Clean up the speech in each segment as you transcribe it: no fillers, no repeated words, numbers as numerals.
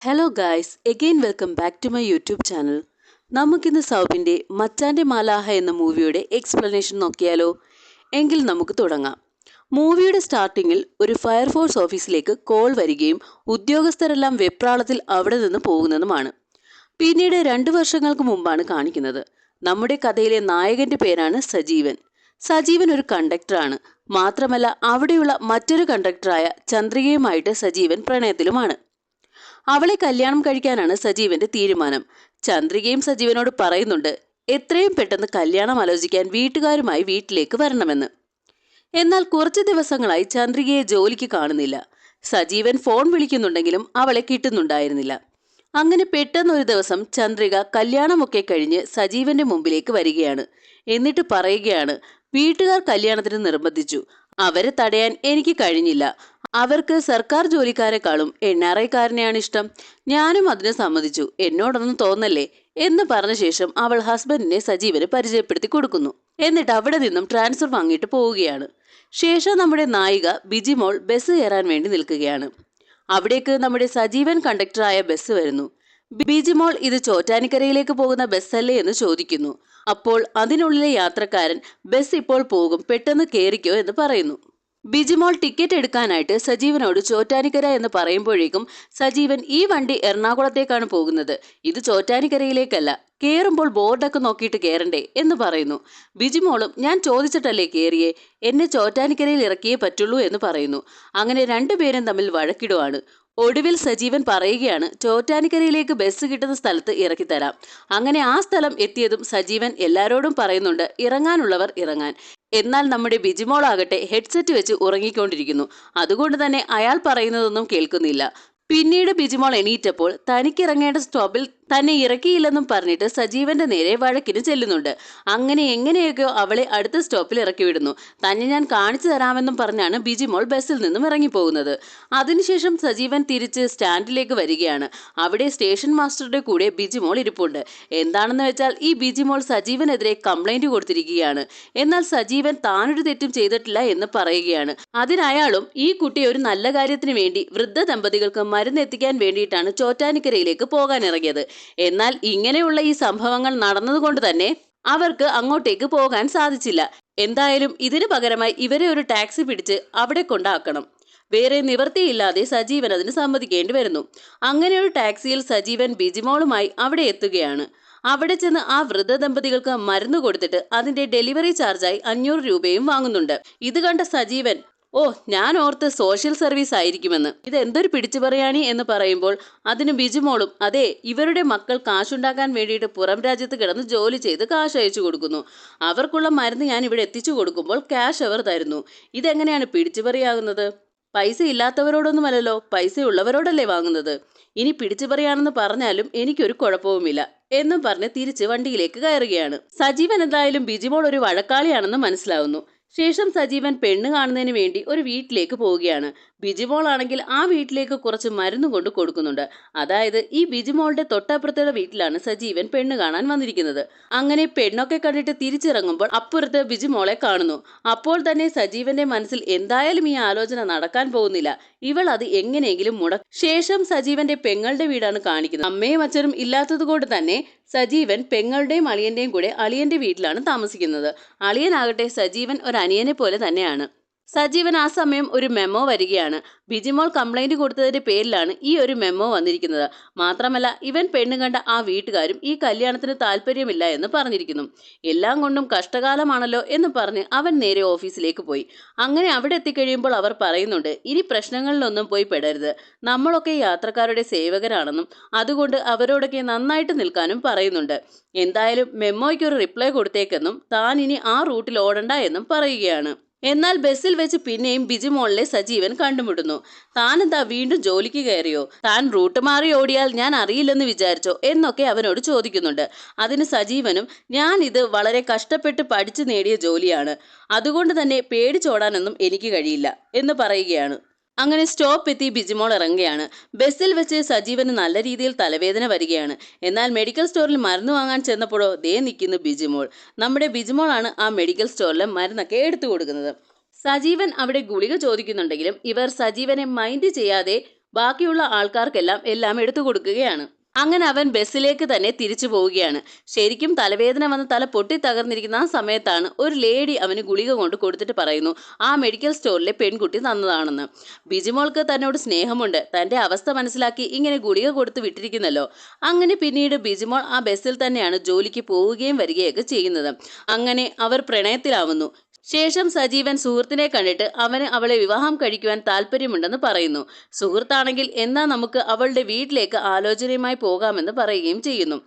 Hello guys, again welcome back to my YouTube channel. നമുക്കിന്ന് സൗബിൻ്റെ മച്ചാൻ്റെ മാലാഹ എന്ന മൂവിയുടെ എക്സ്പ്ലനേഷൻ നോക്കിയാലോ? എങ്കിൽ നമുക്ക് തുടങ്ങാം. മൂവിയുടെ സ്റ്റാർട്ടിങ്ങിൽ ഒരു ഫയർഫോഴ്സ് ഓഫീസിലേക്ക് കോൾ വരികയും ഉദ്യോഗസ്ഥരെല്ലാം വെപ്രാളത്തിൽ അവിടെ നിന്ന് പോകുന്നതുമാണ്. പിന്നീട് 2 വർഷങ്ങൾക്ക് മുമ്പാണ് കാണിക്കുന്നത്. നമ്മുടെ കഥയിലെ നായകന്റെ പേരാണ് സജീവൻ. സജീവൻ ഒരു കണ്ടക്ടറാണ്. മാത്രമല്ല അവിടെയുള്ള മറ്റൊരു കണ്ടക്ടറായ ചന്ദ്രികയുമായിട്ട് സജീവൻ പ്രണയത്തിലുമാണ്. അവളെ കല്യാണം കഴിക്കാനാണ് സജീവന്റെ തീരുമാനം. ചന്ദ്രികയും സജീവനോട് പറയുന്നുണ്ട് എത്രയും പെട്ടെന്ന് കല്യാണം ആലോചിക്കാൻ വീട്ടുകാരുമായി വീട്ടിലേക്ക് വരണമെന്ന്. എന്നാൽ കുറച്ച് ദിവസങ്ങളായി ചന്ദ്രികയെ ജോലിക്ക് കാണുന്നില്ല. സജീവൻ ഫോൺ വിളിക്കുന്നുണ്ടെങ്കിലും അവളെ കിട്ടുന്നുണ്ടായിരുന്നില്ല. അങ്ങനെ പെട്ടെന്ന് ഒരു ദിവസം ചന്ദ്രിക കല്യാണമൊക്കെ കഴിഞ്ഞ് സജീവന്റെ മുമ്പിലേക്ക് വരികയാണ്. എന്നിട്ട് പറയുകയാണ്, വീട്ടുകാർ കല്യാണത്തിന് നിർബന്ധിച്ചു. അവരെ തടയാൻ എനിക്ക് കഴിഞ്ഞില്ല. അവർക്ക് സർക്കാർ ജോലിക്കാരെക്കാളും NRI-കാരനെയാണ് ഇഷ്ടം. ഞാനും അതിന് സമ്മതിച്ചു. എന്നോടൊന്നും തോന്നല്ലേ എന്ന് പറഞ്ഞ ശേഷം അവൾ ഹസ്ബൻഡിനെ സജീവന് പരിചയപ്പെടുത്തി കൊടുക്കുന്നു. എന്നിട്ട് അവിടെ നിന്നും ട്രാൻസ്ഫർ വാങ്ങിയിട്ട് പോവുകയാണ്. ശേഷം നമ്മുടെ നായിക ബിജിമോൾ ബസ് കയറാൻ വേണ്ടി നിൽക്കുകയാണ്. അവിടേക്ക് നമ്മുടെ സജീവൻ കണ്ടക്ടറായ ബസ് വരുന്നു. ബിജിമോൾ ഇത് ചോറ്റാനിക്കരയിലേക്ക് പോകുന്ന ബസ്സല്ലേ എന്ന് ചോദിക്കുന്നു. അപ്പോൾ അതിനുള്ളിലെ യാത്രക്കാരൻ ബസ് ഇപ്പോൾ പോകും, പെട്ടെന്ന് കേറിക്കോ എന്ന് പറയുന്നു. ബിജിമോൾ ടിക്കറ്റ് എടുക്കാനായിട്ട് സജീവനോട് ചോറ്റാനിക്കര എന്ന് പറയുമ്പോഴേക്കും സജീവൻ ഈ വണ്ടി എറണാകുളത്തേക്കാണ് പോകുന്നത്, ഇത് ചോറ്റാനിക്കരയിലേക്കല്ല, കേറുമ്പോൾ ബോർഡൊക്കെ നോക്കിയിട്ട് കയറണ്ടേ എന്ന് പറയുന്നു. ബിജിമോളും ഞാൻ ചോദിച്ചിട്ടല്ലേ കേറിയേ, എന്നെ ചോറ്റാനിക്കരയിൽ ഇറക്കിയേ പറ്റുള്ളൂ എന്ന് പറയുന്നു. അങ്ങനെ രണ്ടുപേരും തമ്മിൽ വഴക്കിടുവാണ്. ഒടുവിൽ സജീവൻ പറയുകയാണ്, ചോറ്റാനിക്കരയിലേക്ക് ബസ് കിട്ടുന്ന സ്ഥലത്ത് ഇറക്കിത്തരാം. അങ്ങനെ ആ സ്ഥലം എത്തിയതും സജീവൻ എല്ലാരോടും പറയുന്നുണ്ട് ഇറങ്ങാനുള്ളവർ ഇറങ്ങാൻ. എന്നാൽ നമ്മുടെ ബിജിമോളാകട്ടെ ഹെഡ്സെറ്റ് വെച്ച് ഉറങ്ങിക്കൊണ്ടിരിക്കുന്നു. അതുകൊണ്ട് തന്നെ അയാൾ പറയുന്നതൊന്നും കേൾക്കുന്നില്ല. പിന്നീട് ബിജിമോൾ എണീറ്റപ്പോൾ തനിക്കിറങ്ങേണ്ട സ്റ്റോപ്പിൽ തന്നെ ഇറക്കിയില്ലെന്നും പറഞ്ഞിട്ട് സജീവന്റെ നേരെ വഴക്കിന് ചെല്ലുന്നുണ്ട്. അങ്ങനെ എങ്ങനെയൊക്കെയോ അവളെ അടുത്ത സ്റ്റോപ്പിൽ ഇറക്കി വിടുന്നു. തന്നെ ഞാൻ കാണിച്ചു തരാമെന്നും പറഞ്ഞാണ് ബിജിമോൾ ബസ്സിൽ നിന്നും ഇറങ്ങിപ്പോകുന്നത്. അതിനുശേഷം സജീവൻ തിരിച്ച് സ്റ്റാൻഡിലേക്ക് വരികയാണ്. അവിടെ സ്റ്റേഷൻ മാസ്റ്ററുടെ കൂടെ ബിജിമോൾ ഇരിപ്പുണ്ട്. എന്താണെന്ന് വെച്ചാൽ ഈ ബിജിമോൾ സജീവനെതിരെ കംപ്ലൈന്റ് കൊടുത്തിരിക്കുകയാണ്. എന്നാൽ സജീവൻ താനൊരു തെറ്റും ചെയ്തിട്ടില്ല എന്ന് പറയുകയാണ്. അതിനയാളും ഈ കുട്ടി ഒരു നല്ല കാര്യത്തിന് വേണ്ടി വൃദ്ധ ദമ്പതികൾക്ക് മരുന്നെത്തിക്കാൻ വേണ്ടിയിട്ടാണ് ചോറ്റാനിക്കരയിലേക്ക് പോകാൻ ഇറങ്ങിയത്. എന്നാൽ ഇങ്ങനെയുള്ള ഈ സംഭവങ്ങൾ നടന്നതുകൊണ്ട് തന്നെ അവർക്ക് അങ്ങോട്ടേക്ക് പോകാൻ സാധിച്ചില്ല. എന്തായാലും ഇതിനു പകരമായി ഇവരെ ഒരു ടാക്സി പിടിച്ച് അവിടെ കൊണ്ടാക്കണം. വേറെ നിവൃത്തിയില്ലാതെ സജീവൻ അതിന് സമ്മതിക്കേണ്ടി വരുന്നു. അങ്ങനെ ഒരു ടാക്സിയിൽ സജീവൻ ബിജിമോളുമായി അവിടെ എത്തുകയാണ്. അവിടെ ചെന്ന് ആ വൃദ്ധ ദമ്പതികൾക്ക് മരുന്ന് കൊടുത്തിട്ട് അതിന്റെ ഡെലിവറി ചാർജായി 500 രൂപയും വാങ്ങുന്നുണ്ട്. ഇത് കണ്ട സജീവൻ, ഓ ഞാൻ ഓർത്ത് സോഷ്യൽ സർവീസ് ആയിരിക്കുമെന്ന്, ഇത് എന്തൊരു പിടിച്ചു പറയാണി എന്ന് പറയുമ്പോൾ അതിന് ബിജിമോളും, അതെ ഇവരുടെ മക്കൾ കാശുണ്ടാക്കാൻ വേണ്ടിയിട്ട് പുറം രാജ്യത്ത് കിടന്ന് ജോലി ചെയ്ത് കാശ് അയച്ചു കൊടുക്കുന്നു. അവർക്കുള്ള മരുന്ന് ഞാൻ ഇവിടെ എത്തിച്ചു കൊടുക്കുമ്പോൾ ക്യാഷ് അവർ തരുന്നു. ഇതെങ്ങനെയാണ് പിടിച്ചു പറയാകുന്നത്? പൈസ ഇല്ലാത്തവരോടൊന്നുമല്ലല്ലോ, പൈസ ഉള്ളവരോടല്ലേ വാങ്ങുന്നത്. ഇനി പിടിച്ചു പറയാണെന്ന് പറഞ്ഞാലും എനിക്കൊരു കുഴപ്പവുമില്ല എന്നും പറഞ്ഞ് തിരിച്ച് വണ്ടിയിലേക്ക് കയറുകയാണ്. സജീവൻ എന്തായാലും ബിജിമോൾ ഒരു വഴക്കാളിയാണെന്ന് മനസ്സിലാവുന്നു. ശേഷം സജീവൻ പെണ്ണ് കാണുന്നതിന് വേണ്ടി ഒരു വീട്ടിലേക്ക് പോവുകയാണ്. ബിജിമോൾ ആണെങ്കിൽ ആ വീട്ടിലേക്ക് കുറച്ച് മരുന്ന് കൊണ്ട് കൊടുക്കുന്നുണ്ട്. അതായത് ഈ ബിജിമോളുടെ തൊട്ടപ്പുറത്തുള്ള വീട്ടിലാണ് സജീവൻ പെണ്ണ് കാണാൻ വന്നിരിക്കുന്നത്. അങ്ങനെ പെണ്ണൊക്കെ കണ്ടിട്ട് തിരിച്ചിറങ്ങുമ്പോൾ അപ്പുറത്ത് ബിജിമോളെ കാണുന്നു. അപ്പോൾ തന്നെ സജീവന്റെ മനസ്സിൽ എന്തായാലും ഈ ആലോചന നടക്കാൻ പോകുന്നില്ല, ഇവൾ അത് എങ്ങനെയെങ്കിലും ശേഷം സജീവന്റെ പെങ്ങളുടെ വീടാണ് കാണിക്കുന്നത്. അമ്മയും അച്ഛനും ഇല്ലാത്തത് കൊണ്ട് തന്നെ സജീവൻ പെങ്ങളുടെയും അളിയന്റെയും കൂടെ അളിയന്റെ വീട്ടിലാണ് താമസിക്കുന്നത്. അളിയനാകട്ടെ സജീവൻ ഒരു അനിയനെ പോലെ തന്നെയാണ്. സജീവൻ ആ സമയം ഒരു മെമ്മോ വരികയാണ്. ബിജിമോൾ കംപ്ലൈന്റ് കൊടുത്തതിന്റെ പേരിലാണ് ഈ ഒരു മെമ്മോ വന്നിരിക്കുന്നത്. മാത്രമല്ല ഇവൻ പെണ്ണ് കണ്ട ആ വീട്ടുകാരും ഈ കല്യാണത്തിന് താല്പര്യമില്ല എന്ന് പറഞ്ഞിരിക്കുന്നു. എല്ലാം കൊണ്ടും കഷ്ടകാലമാണല്ലോ എന്ന് പറഞ്ഞ് അവൻ നേരെ ഓഫീസിലേക്ക് പോയി. അങ്ങനെ അവിടെ എത്തിക്കഴിയുമ്പോൾ അവർ പറയുന്നുണ്ട്, ഇനി പ്രശ്നങ്ങളിലൊന്നും പോയി പെടരുത്, നമ്മളൊക്കെ യാത്രക്കാരുടെ സേവകരാണെന്നും അതുകൊണ്ട് അവരോടൊക്കെ നന്നായിട്ട് നിൽക്കാനും പറയുന്നുണ്ട്. എന്തായാലും മെമ്മോയ്ക്ക് ഒരു റിപ്ലൈ കൊടുത്തേക്കെന്നും താൻ ഇനി ആ റൂട്ടിൽ ഓടണ്ട എന്നും പറയുകയാണ്. എന്നാൽ ബസ്സിൽ വെച്ച് പിന്നെയും ബിജിമോളിനെ സജീവൻ കണ്ടുമുട്ടുന്നു. താനെന്താ വീണ്ടും ജോലിക്ക് കയറിയോ? താൻ റൂട്ട് മാറി ഓടിയാൽ ഞാൻ അറിയില്ലെന്ന് വിചാരിച്ചോ എന്നൊക്കെ അവനോട് ചോദിക്കുന്നുണ്ട്. അതിന് സജീവനും, ഞാൻ ഇത് വളരെ കഷ്ടപ്പെട്ട് പഠിച്ചു നേടിയ ജോലിയാണ്, അതുകൊണ്ട് തന്നെ പേടിച്ചോടാനൊന്നും എനിക്ക് കഴിയില്ല എന്ന് പറയുകയാണ്. അങ്ങനെ സ്റ്റോപ്പ് എത്തി ബിജിമോൾ ഇറങ്ങുകയാണ്. ബസ്സിൽ വെച്ച് സജീവന് നല്ല രീതിയിൽ തലവേദന വരികയാണ്. എന്നാൽ മെഡിക്കൽ സ്റ്റോറിൽ മരുന്ന് വാങ്ങാൻ ചെന്നപ്പോഴോ ദേ നിൽക്കുന്നു ബിജിമോൾ. നമ്മുടെ ബിജിമോളാണ് ആ മെഡിക്കൽ സ്റ്റോറിലെ മരുന്നൊക്കെ എടുത്തു കൊടുക്കുന്നത്. സജീവൻ അവിടെ ഗുളിക ചോദിക്കുന്നുണ്ടെങ്കിലും ഇവർ സജീവനെ മൈൻഡ് ചെയ്യാതെ ബാക്കിയുള്ള ആൾക്കാർക്കെല്ലാം എല്ലാം എടുത്തു കൊടുക്കുകയാണ്. അങ്ങനെ അവൻ ബസ്സിലേക്ക് തന്നെ തിരിച്ചു പോവുകയാണ്. ശരിക്കും തലവേദന വന്ന് തല പൊട്ടി തകർന്നിരിക്കുന്ന ആ സമയത്താണ് ഒരു ലേഡി അവന് ഗുളിക കൊണ്ട് കൊടുത്തിട്ട് പറയുന്നു ആ മെഡിക്കൽ സ്റ്റോറിലെ പെൺകുട്ടി തന്നതാണെന്ന്. ബിജിമോൾക്ക് തന്നോട് സ്നേഹമുണ്ട്, തന്റെ അവസ്ഥ മനസ്സിലാക്കി ഇങ്ങനെ ഗുളിക കൊടുത്ത് വിട്ടിരിക്കുന്നല്ലോ. അങ്ങനെ പിന്നീട് ബിജിമോൾ ആ ബസ്സിൽ തന്നെയാണ് ജോലിക്ക് പോവുകയും വരികയൊക്കെ ചെയ്യുന്നത്. അങ്ങനെ അവർ പ്രണയത്തിലാവുന്നു. ശേഷം സജീവൻ സുഹൃത്തിനെ കണ്ടിട്ട് അവന് അവളെ വിവാഹം കഴിക്കുവാൻ താല്പര്യമുണ്ടെന്ന് പറയുന്നു. സുഹൃത്താണെങ്കിൽ എന്നാ നമുക്ക് അവളുടെ വീട്ടിലേക്ക് ആലോചനയുമായി പോകാമെന്ന് പറയുകയും ചെയ്യുന്നു.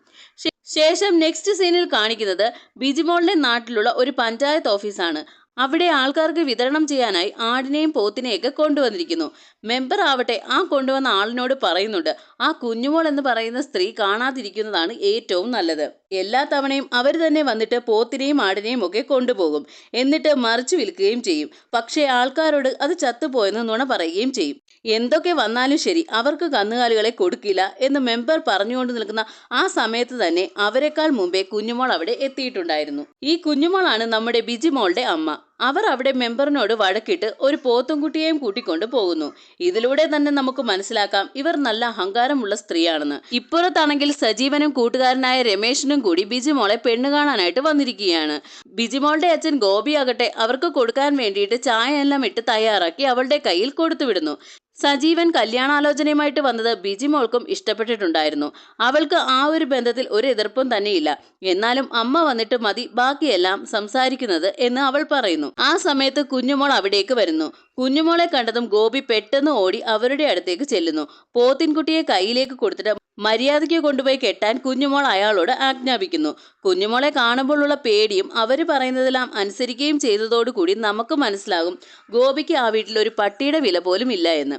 ശേഷം നെക്സ്റ്റ് സീനിൽ കാണിക്കുന്നത് ബിജിമോളിന്റെ നാട്ടിലുള്ള ഒരു പഞ്ചായത്ത് ഓഫീസാണ്. അവിടെ ആൾക്കാർക്ക് വിതരണം ചെയ്യാനായി ആടിനെയും പോത്തിനെയൊക്കെ കൊണ്ടുവന്നിരിക്കുന്നു. മെമ്പർ ആവട്ടെ ആ കൊണ്ടുവന്ന ആളിനോട് പറയുന്നുണ്ട് ആ കുഞ്ഞുമോൾ എന്ന് പറയുന്ന സ്ത്രീ കാണാതിരിക്കുന്നതാണ് ഏറ്റവും നല്ലത്. എല്ലാ തവണയും അവർ തന്നെ വന്നിട്ട് പോത്തിനെയും ആടിനെയും ഒക്കെ കൊണ്ടുപോകും, എന്നിട്ട് മറിച്ചു വിൽക്കുകയും ചെയ്യും. പക്ഷേ ആൾക്കാരോട് അത് ചത്തുപോയെന്ന് നുണ പറയുകയും ചെയ്യും. എന്തൊക്കെ വന്നാലും ശരി അവർക്ക് കന്നുകാലികളെ കൊടുക്കില്ല എന്ന് മെമ്പർ പറഞ്ഞുകൊണ്ട് നിൽക്കുന്ന ആ സമയത്ത് തന്നെ അവരെക്കാൾ മുമ്പേ കുഞ്ഞുമോൾ അവിടെ എത്തിയിട്ടുണ്ടായിരുന്നു. ഈ കുഞ്ഞുമോളാണ് നമ്മുടെ ബിജിമോളുടെ അമ്മ. അവർ അവിടെ മെമ്പറിനോട് വഴക്കിട്ട് ഒരു പോത്തുംകുട്ടിയെയും കൂട്ടിക്കൊണ്ട് പോകുന്നു. ഇതിലൂടെ തന്നെ നമുക്ക് മനസ്സിലാക്കാം ഇവർ നല്ല അഹങ്കാരമുള്ള സ്ത്രീയാണെന്ന്. ഇപ്പുറത്താണെങ്കിൽ സജീവനും കൂട്ടുകാരനായ രമേശനും കൂടി ബിജിമോളെ പെണ്ണ് കാണാനായിട്ട് വന്നിരിക്കുകയാണ്. ബിജിമോളുടെ അച്ഛൻ ഗോപിയാകട്ടെ അവർക്ക് കൊടുക്കാൻ വേണ്ടിയിട്ട് ചായ എല്ലാം ഇട്ട് തയ്യാറാക്കി അവളുടെ കയ്യിൽ കൊടുത്തുവിടുന്നു. സജീവൻ കല്യാണാലോചനയുമായിട്ട് വന്നത് ബിജിമോൾക്കും ഇഷ്ടപ്പെട്ടിട്ടുണ്ടായിരുന്നു. അവൾക്ക് ആ ഒരു ബന്ധത്തിൽ ഒരു എതിർപ്പും തന്നെയില്ല. എന്നാലും അമ്മ വന്നിട്ട് മതി ബാക്കിയെല്ലാം സംസാരിക്കുന്നത് എന്ന് അവൾ പറയുന്നു. ആ സമയത്ത് കുഞ്ഞുമോൾ അവിടേക്ക് വരുന്നു. കുഞ്ഞുമോളെ കണ്ടതും ഗോപി പെട്ടെന്ന് ഓടി അവരുടെ അടുത്തേക്ക് ചെല്ലുന്നു. പോത്തിൻകുട്ടിയെ കയ്യിലേക്ക് കൊടുത്തിട്ട് മര്യാദയ്ക്ക് കൊണ്ടുപോയി കെട്ടാൻ കുഞ്ഞുമോൾ അയാളോട് ആജ്ഞാപിക്കുന്നു. കുഞ്ഞുമോളെ കാണുമ്പോഴുള്ള പേടിയും അവര് പറയുന്നതെല്ലാം അനുസരിക്കുകയും ചെയ്തതോടുകൂടി നമുക്ക് മനസ്സിലാകും ഗോപിക്ക് ആ വീട്ടിൽ ഒരു പട്ടിയുടെ വില പോലും ഇല്ല എന്ന്.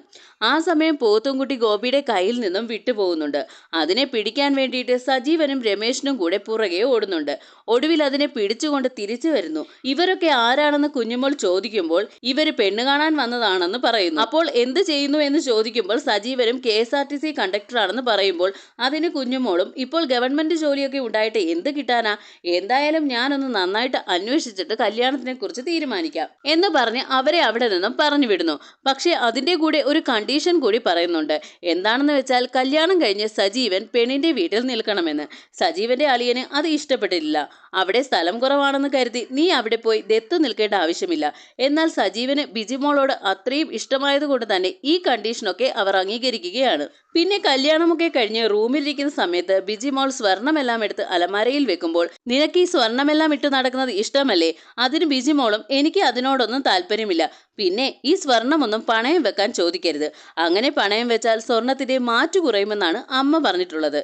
ആ സമയം പോത്തുംകുട്ടി ഗോപിയുടെ കയ്യിൽ നിന്നും വിട്ടുപോകുന്നുണ്ട്. അതിനെ പിടിക്കാൻ വേണ്ടിയിട്ട് സജീവനും രമേശനും കൂടെ പുറകെ ഓടുന്നുണ്ട്. ഒടുവിൽ അതിനെ പിടിച്ചുകൊണ്ട് തിരിച്ചു വരുന്നു. ഇവരൊക്കെ ആരാണെന്ന് കുഞ്ഞുമോൾ ചോദിക്കുമ്പോൾ ഇവര് പെണ്ണ് കാണാൻ വന്നതാണെന്ന് പറയുന്നു. അപ്പോൾ എന്ത് ചെയ്യുന്നു എന്ന് ചോദിക്കുമ്പോൾ സജീവനും KSRTC കണ്ടക്ടറാണെന്ന് പറയുമ്പോൾ അതിന് കുഞ്ഞുമോളും ഇപ്പോൾ ഗവൺമെന്റ് ജോലിയൊക്കെ ഉണ്ടായിട്ട് എന്ത് കിട്ടാനാ, എന്തായാലും ഞാനൊന്ന് നന്നായിട്ട് അന്വേഷിച്ചിട്ട് കല്യാണത്തിനെ കുറിച്ച് തീരുമാനിക്കാം എന്ന് പറഞ്ഞ് അവരെ അവിടെ നിന്നും പറഞ്ഞു വിടുന്നു. പക്ഷെ അതിന്റെ കൂടെ ഒരു കണ്ടീഷൻ കൂടി പറയുന്നുണ്ട്. എന്താണെന്ന് വെച്ചാൽ കല്യാണം കഴിഞ്ഞ് സജീവൻ പെണ്ണിന്റെ വീട്ടിൽ നിൽക്കണമെന്ന്. സജീവന്റെ അളിയന് അത് ഇഷ്ടപ്പെട്ടില്ല. അവിടെ സ്ഥലം കുറവാണെന്ന് കരുതി നീ അവിടെ പോയി ദത്തു നിൽക്കേണ്ട ആവശ്യമില്ല. എന്നാൽ സജീവന് ബിജിമോളോട് അത്രയും ഇഷ്ടമായത് കൊണ്ട് തന്നെ ഈ കണ്ടീഷനൊക്കെ അവർ അംഗീകരിക്കുകയാണ്. പിന്നെ കല്യാണമൊക്കെ കഴിഞ്ഞ് റൂമിലിരിക്കുന്ന സമയത്ത് ബിജിമോൾ സ്വർണ്ണമെല്ലാം എടുത്ത് അലമാരയിൽ വെക്കുമ്പോൾ നിനക്ക് ഈ സ്വർണ്ണമെല്ലാം ഇട്ട് നടക്കുന്നത് ഇഷ്ടമല്ലേ? അതിന് ബിജിമോളും എനിക്ക് അതിനോടൊന്നും താല്പര്യമില്ല, പിന്നെ ഈ സ്വർണമൊന്നും പണയം വെക്കാൻ ചോദിക്കരുത്, അങ്ങനെ പണയം വെച്ചാൽ സ്വർണത്തിന്റെ മാറ്റു കുറയുമെന്നാണ് അമ്മ പറഞ്ഞിട്ടുള്ളത്.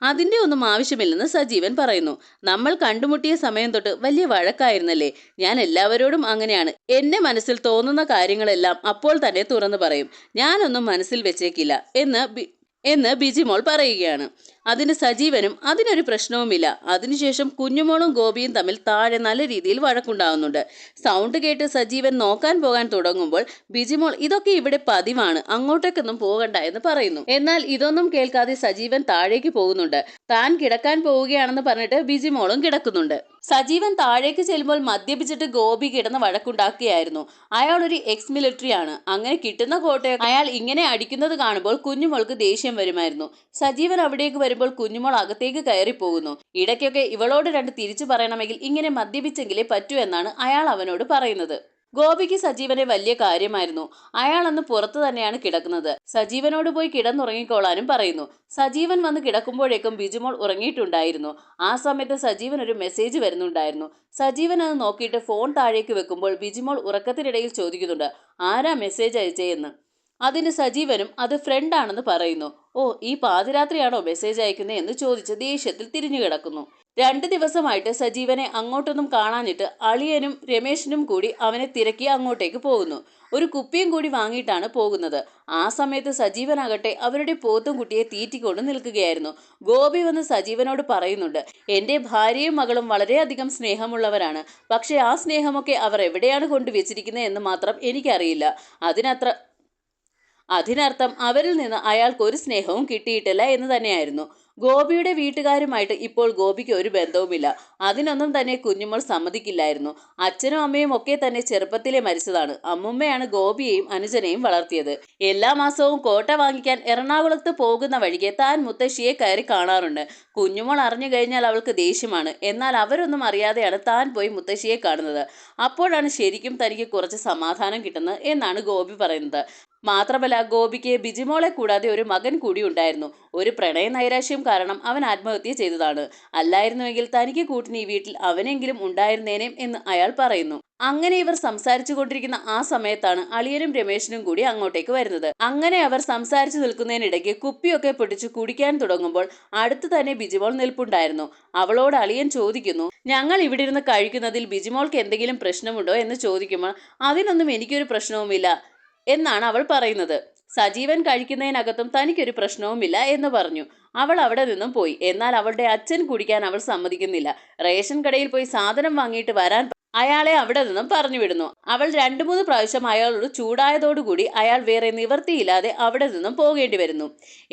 അതിന്റെ ഒന്നും ആവശ്യമില്ലെന്ന് സജീവൻ പറയുന്നു. നമ്മൾ കണ്ടുമുട്ടിയ സമയം തൊട്ട് വലിയ വഴക്കായിരുന്നല്ലേ, ഞാൻ എല്ലാവരോടും അങ്ങനെയാണ്. എന്റെ മനസ്സിൽ തോന്നുന്ന കാര്യങ്ങളെല്ലാം അപ്പോൾ തന്നെ തുറന്നു പറയും, ഞാനൊന്നും മനസ്സിൽ വെച്ചേക്കില്ല എന്ന് ബിജിമോൾ പറയുകയാണ്. അതിന് സജീവനും അതിനൊരു പ്രശ്നവുമില്ല. അതിനുശേഷം കുഞ്ഞുമോളും ഗോപിയും തമ്മിൽ താഴെ നല്ല രീതിയിൽ വഴക്കുണ്ടാവുന്നുണ്ട്. സൗണ്ട് കേട്ട് സജീവൻ നോക്കാൻ പോകാൻ തുടങ്ങുമ്പോൾ ബിജിമോൾ ഇതൊക്കെ ഇവിടെ പതിവാണ്, അങ്ങോട്ടേക്കൊന്നും പോകണ്ട എന്ന് പറയുന്നു. എന്നാൽ ഇതൊന്നും കേൾക്കാതെ സജീവൻ താഴേക്ക് പോകുന്നുണ്ട്. താൻ കിടക്കാൻ പോവുകയാണെന്ന് പറഞ്ഞിട്ട് ബിജിമോളും കിടക്കുന്നുണ്ട്. സജീവൻ താഴേക്ക് ചെല്ലുമ്പോൾ മദ്യപിച്ചിട്ട് ഗോപി കിടന്ന് വഴക്കുണ്ടാക്കുകയായിരുന്നു. അയാൾ ഒരു എക്സ് മിലിറ്ററി ആണ്. അങ്ങനെ കിട്ടുന്ന കോട്ടയെ അയാൾ ഇങ്ങനെ അടിക്കുന്നത് കാണുമ്പോൾ കുഞ്ഞുമോൾക്ക് ദേഷ്യം വരുമായിരുന്നു. സജീവൻ അവിടേക്ക് വരുമ്പോൾ കുഞ്ഞുമോൾ അകത്തേക്ക് കയറി പോകുന്നു. ഇടയ്ക്കൊക്കെ ഇവളോട് രണ്ട് തിരിച്ചു പറയണമെങ്കിൽ ഇങ്ങനെ മദ്യപിച്ചെങ്കിലേ പറ്റൂ എന്നാണ് അയാൾ അവനോട് പറയുന്നത്. ഗോപിക്ക് സജീവനെ വലിയ കാര്യമായിരുന്നു. അയാൾ അന്ന് പുറത്തു തന്നെയാണ് കിടക്കുന്നത്. സജീവനോട് പോയി കിടന്നുറങ്ങിക്കോളാനും പറയുന്നു. സജീവൻ വന്ന് കിടക്കുമ്പോഴേക്കും ബിജിമോൾ ഉറങ്ങിയിട്ടുണ്ടായിരുന്നു. ആ സമയത്ത് സജീവൻ ഒരു മെസ്സേജ് വരുന്നുണ്ടായിരുന്നു. സജീവൻ അത് നോക്കിയിട്ട് ഫോൺ താഴേക്ക് വെക്കുമ്പോൾ ബിജിമോൾ ഉറക്കത്തിനിടയിൽ ചോദിക്കുന്നുണ്ട്, ആരാ മെസ്സേജ് അയച്ചേയെന്ന്. അതിന് സജീവനും അത് ഫ്രണ്ടാണെന്ന് പറയുന്നു. ഓ, ഈ പാതിരാത്രിയാണോ മെസ്സേജ് അയക്കുന്നത് എന്ന് ചോദിച്ച് ദേഷ്യത്തിൽ തിരിഞ്ഞു കിടക്കുന്നു. 2 ദിവസമായിട്ട് സജീവനെ അങ്ങോട്ടൊന്നും കാണാനിട്ട് അളിയനും രമേശനും കൂടി അവനെ തിരക്കി അങ്ങോട്ടേക്ക് പോകുന്നു. ഒരു കുപ്പിയും കൂടി വാങ്ങിയിട്ടാണ് പോകുന്നത്. ആ സമയത്ത് സജീവനാകട്ടെ അവരുടെ പോത്തും കുട്ടിയെ തീറ്റിക്കൊണ്ട് നിൽക്കുകയായിരുന്നു. ഗോപി വന്ന് സജീവനോട് പറയുന്നുണ്ട്, എന്റെ ഭാര്യയും മകളും വളരെയധികം സ്നേഹമുള്ളവരാണ്. പക്ഷെ ആ സ്നേഹമൊക്കെ അവർ എവിടെയാണ് കൊണ്ടുവച്ചിരിക്കുന്നത് എന്ന് മാത്രം എനിക്കറിയില്ല. അതിനർത്ഥം അവരിൽ നിന്ന് അയാൾക്ക് ഒരു സ്നേഹവും കിട്ടിയിട്ടില്ല എന്ന് തന്നെയായിരുന്നു. ഗോപിയുടെ വീട്ടുകാരുമായിട്ട് ഇപ്പോൾ ഗോപിക്ക് ഒരു ബന്ധവുമില്ല. അതിനൊന്നും തന്നെ കുഞ്ഞുമോൾ സമ്മതിക്കില്ലായിരുന്നു. അച്ഛനും അമ്മയും ഒക്കെ തന്നെ ചെറുപ്പത്തിലെ മരിച്ചതാണ്. അമ്മുമ്മയാണ് ഗോപിയെയും അനുജനെയും വളർത്തിയത്. എല്ലാ മാസവും കോട്ട വാങ്ങിക്കാൻ എറണാകുളത്ത് പോകുന്ന വഴിക്ക് താൻ മുത്തശ്ശിയെ കയറി കാണാറുണ്ട്. കുഞ്ഞുമോൾ അറിഞ്ഞു കഴിഞ്ഞാൽ അവൾക്ക് ദേഷ്യമാണ്. എന്നാൽ അവരൊന്നും അറിയാതെയാണ് താൻ പോയി മുത്തശ്ശിയെ കാണുന്നത്. അപ്പോഴാണ് ശരിക്കും തനിക്ക് കുറച്ച് സമാധാനം കിട്ടുന്നത് എന്നാണ് ഗോപി പറയുന്നത്. മാത്രമല്ല, ഗോപിക്ക് ബിജിമോളെ കൂടാതെ ഒരു മകൻ കൂടി ഉണ്ടായിരുന്നു. ഒരു പ്രണയ നൈരാശ്യം കാരണം അവൻ ആത്മഹത്യ ചെയ്തതാണ്. അല്ലായിരുന്നുവെങ്കിൽ തനിക്ക് കൂട്ടിന് ഈ വീട്ടിൽ അവനെങ്കിലും ഉണ്ടായിരുന്നേനേം എന്ന് അയാൾ പറയുന്നു. അങ്ങനെ ഇവർ സംസാരിച്ചു കൊണ്ടിരിക്കുന്ന ആ സമയത്താണ് അളിയനും രമേശനും കൂടി അങ്ങോട്ടേക്ക് വരുന്നത്. അങ്ങനെ അവർ സംസാരിച്ചു നിൽക്കുന്നതിനിടയ്ക്ക് കുപ്പിയൊക്കെ പൊട്ടിച്ച് കുടിക്കാൻ തുടങ്ങുമ്പോൾ അടുത്ത് തന്നെ ബിജിമോൾ നിൽപ്പുണ്ടായിരുന്നു. അവളോട് അളിയൻ ചോദിക്കുന്നു, ഞങ്ങൾ ഇവിടെ ഇരുന്ന് കഴിക്കുന്നതിൽ ബിജിമോൾക്ക് എന്തെങ്കിലും പ്രശ്നമുണ്ടോ എന്ന് ചോദിക്കുമ്പോൾ അതിനൊന്നും എനിക്കൊരു പ്രശ്നവുമില്ല എന്നാണ് അവൾ പറയുന്നത്. സജീവൻ കഴിക്കുന്നതിനകത്തും തനിക്കൊരു പ്രശ്നവുമില്ല എന്ന് പറഞ്ഞു. അവൾ അവിടെ നിന്നും പോയി. എന്നാൽ അവളുടെ അച്ഛൻ കുടിക്കാൻ അവൾ സമ്മതിക്കുന്നില്ല. റേഷൻ കടയിൽ പോയി സാധനം വാങ്ങിയിട്ട് വരാൻ അയാളെ അവിടെ നിന്നും പറഞ്ഞു വിടുന്നു. അവൾ 2-3 പ്രാവശ്യം അയാളോട് ചൂടായതോടുകൂടി അയാൾ വേറെ നിവർത്തിയില്ലാതെ അവിടെ നിന്നും പോകേണ്ടി വരുന്നു.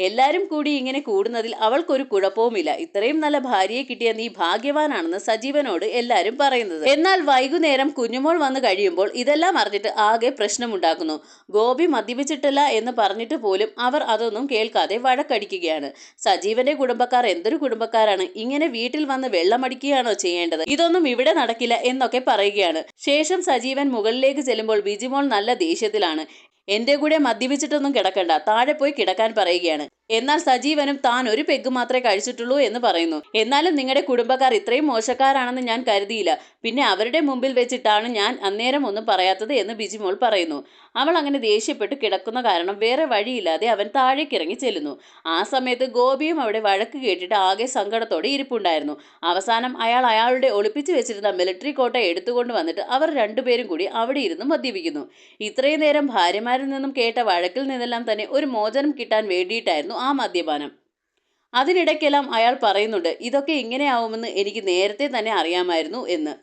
എല്ലാരും കൂടി ഇങ്ങനെ കൂടുന്നതിൽ അവൾക്കൊരു കുഴപ്പവുമില്ല. ഇത്രയും നല്ല ഭാര്യയെ കിട്ടിയ നീ ഭാഗ്യവാനാണെന്ന് സജീവനോട് എല്ലാരും പറയുന്നത്. എന്നാൽ വൈകുന്നേരം കുഞ്ഞുമോൾ വന്നു കഴിയുമ്പോൾ ഇതെല്ലാം അറിഞ്ഞിട്ട് ആകെ പ്രശ്നമുണ്ടാക്കുന്നു. ഗോപി മദ്യപിച്ചിട്ടില്ല എന്ന് പറഞ്ഞിട്ട് പോലും അവർ അതൊന്നും കേൾക്കാതെ വഴക്കടിക്കുകയാണ്. സജീവന്റെ കുടുംബക്കാർ എന്തൊരു കുടുംബക്കാരാണ്, ഇങ്ങനെ വീട്ടിൽ വന്ന് വെള്ളമടിക്കുകയാണോ ചെയ്യേണ്ടത്, ഇതൊന്നും ഇവിടെ നടക്കില്ല എന്നൊക്കെ പറയുകയാണ്. ശേഷം സജീവൻ മുകളിലേക്ക് ചെല്ലുമ്പോൾ ബിജിമോൾ നല്ല ദേഷ്യത്തിലാണ്. എന്റെ കൂടെ മദ്യപിച്ചിട്ടൊന്നും കിടക്കണ്ട, താഴെ പോയി കിടക്കാൻ പറയുകയാണ്. എന്നാൽ സജീവനും താൻ ഒരു പെഗ് മാത്രമേ കഴിച്ചിട്ടുള്ളൂ എന്ന് പറയുന്നു. എന്നാലും നിങ്ങളുടെ കുടുംബക്കാർ ഇത്രയും മോശക്കാരാണെന്ന് ഞാൻ കരുതിയില്ല. പിന്നെ അവരുടെ മുമ്പിൽ വെച്ചിട്ടാണ് ഞാൻ അന്നേരം ഒന്നും പറയാത്തത് എന്ന് ബിജിമോൾ പറയുന്നു. അവൾ അങ്ങനെ ദേഷ്യപ്പെട്ട് കിടക്കുന്ന കാരണം വേറെ വഴിയില്ലാതെ അവൻ താഴേക്ക് ഇറങ്ങി ചെല്ലുന്നു. ആ സമയത്ത് ഗോപിയും അവിടെ വഴക്ക് കേട്ടിട്ട് ആകെ സങ്കടത്തോടെ ഇരിപ്പുണ്ടായിരുന്നു. അവസാനം അയാൾ അയാളുടെ ഒളിപ്പിച്ചു വെച്ചിരുന്ന മിലിറ്ററി കോട്ട എടുത്തുകൊണ്ട് വന്നിട്ട് അവർ രണ്ടുപേരും കൂടി അവിടെ ഇരുന്ന് മദ്യപിക്കുന്നു. ഇത്രയും നേരം ഭാര്യമാരിൽ നിന്നും കേട്ട വഴക്കിൽ നിന്നെല്ലാം തന്നെ ഒരു മോചനം കിട്ടാൻ വേണ്ടിയിട്ടായിരുന്നു ആ മദ്യപാനം. അതിനിടയ്ക്കെല്ലാം അയാൾ പറയുന്നുണ്ട്, ഇതൊക്കെ ഇങ്ങനെയാവുമെന്ന് എനിക്ക് നേരത്തെ തന്നെ അറിയാമായിരുന്നു എന്ന്.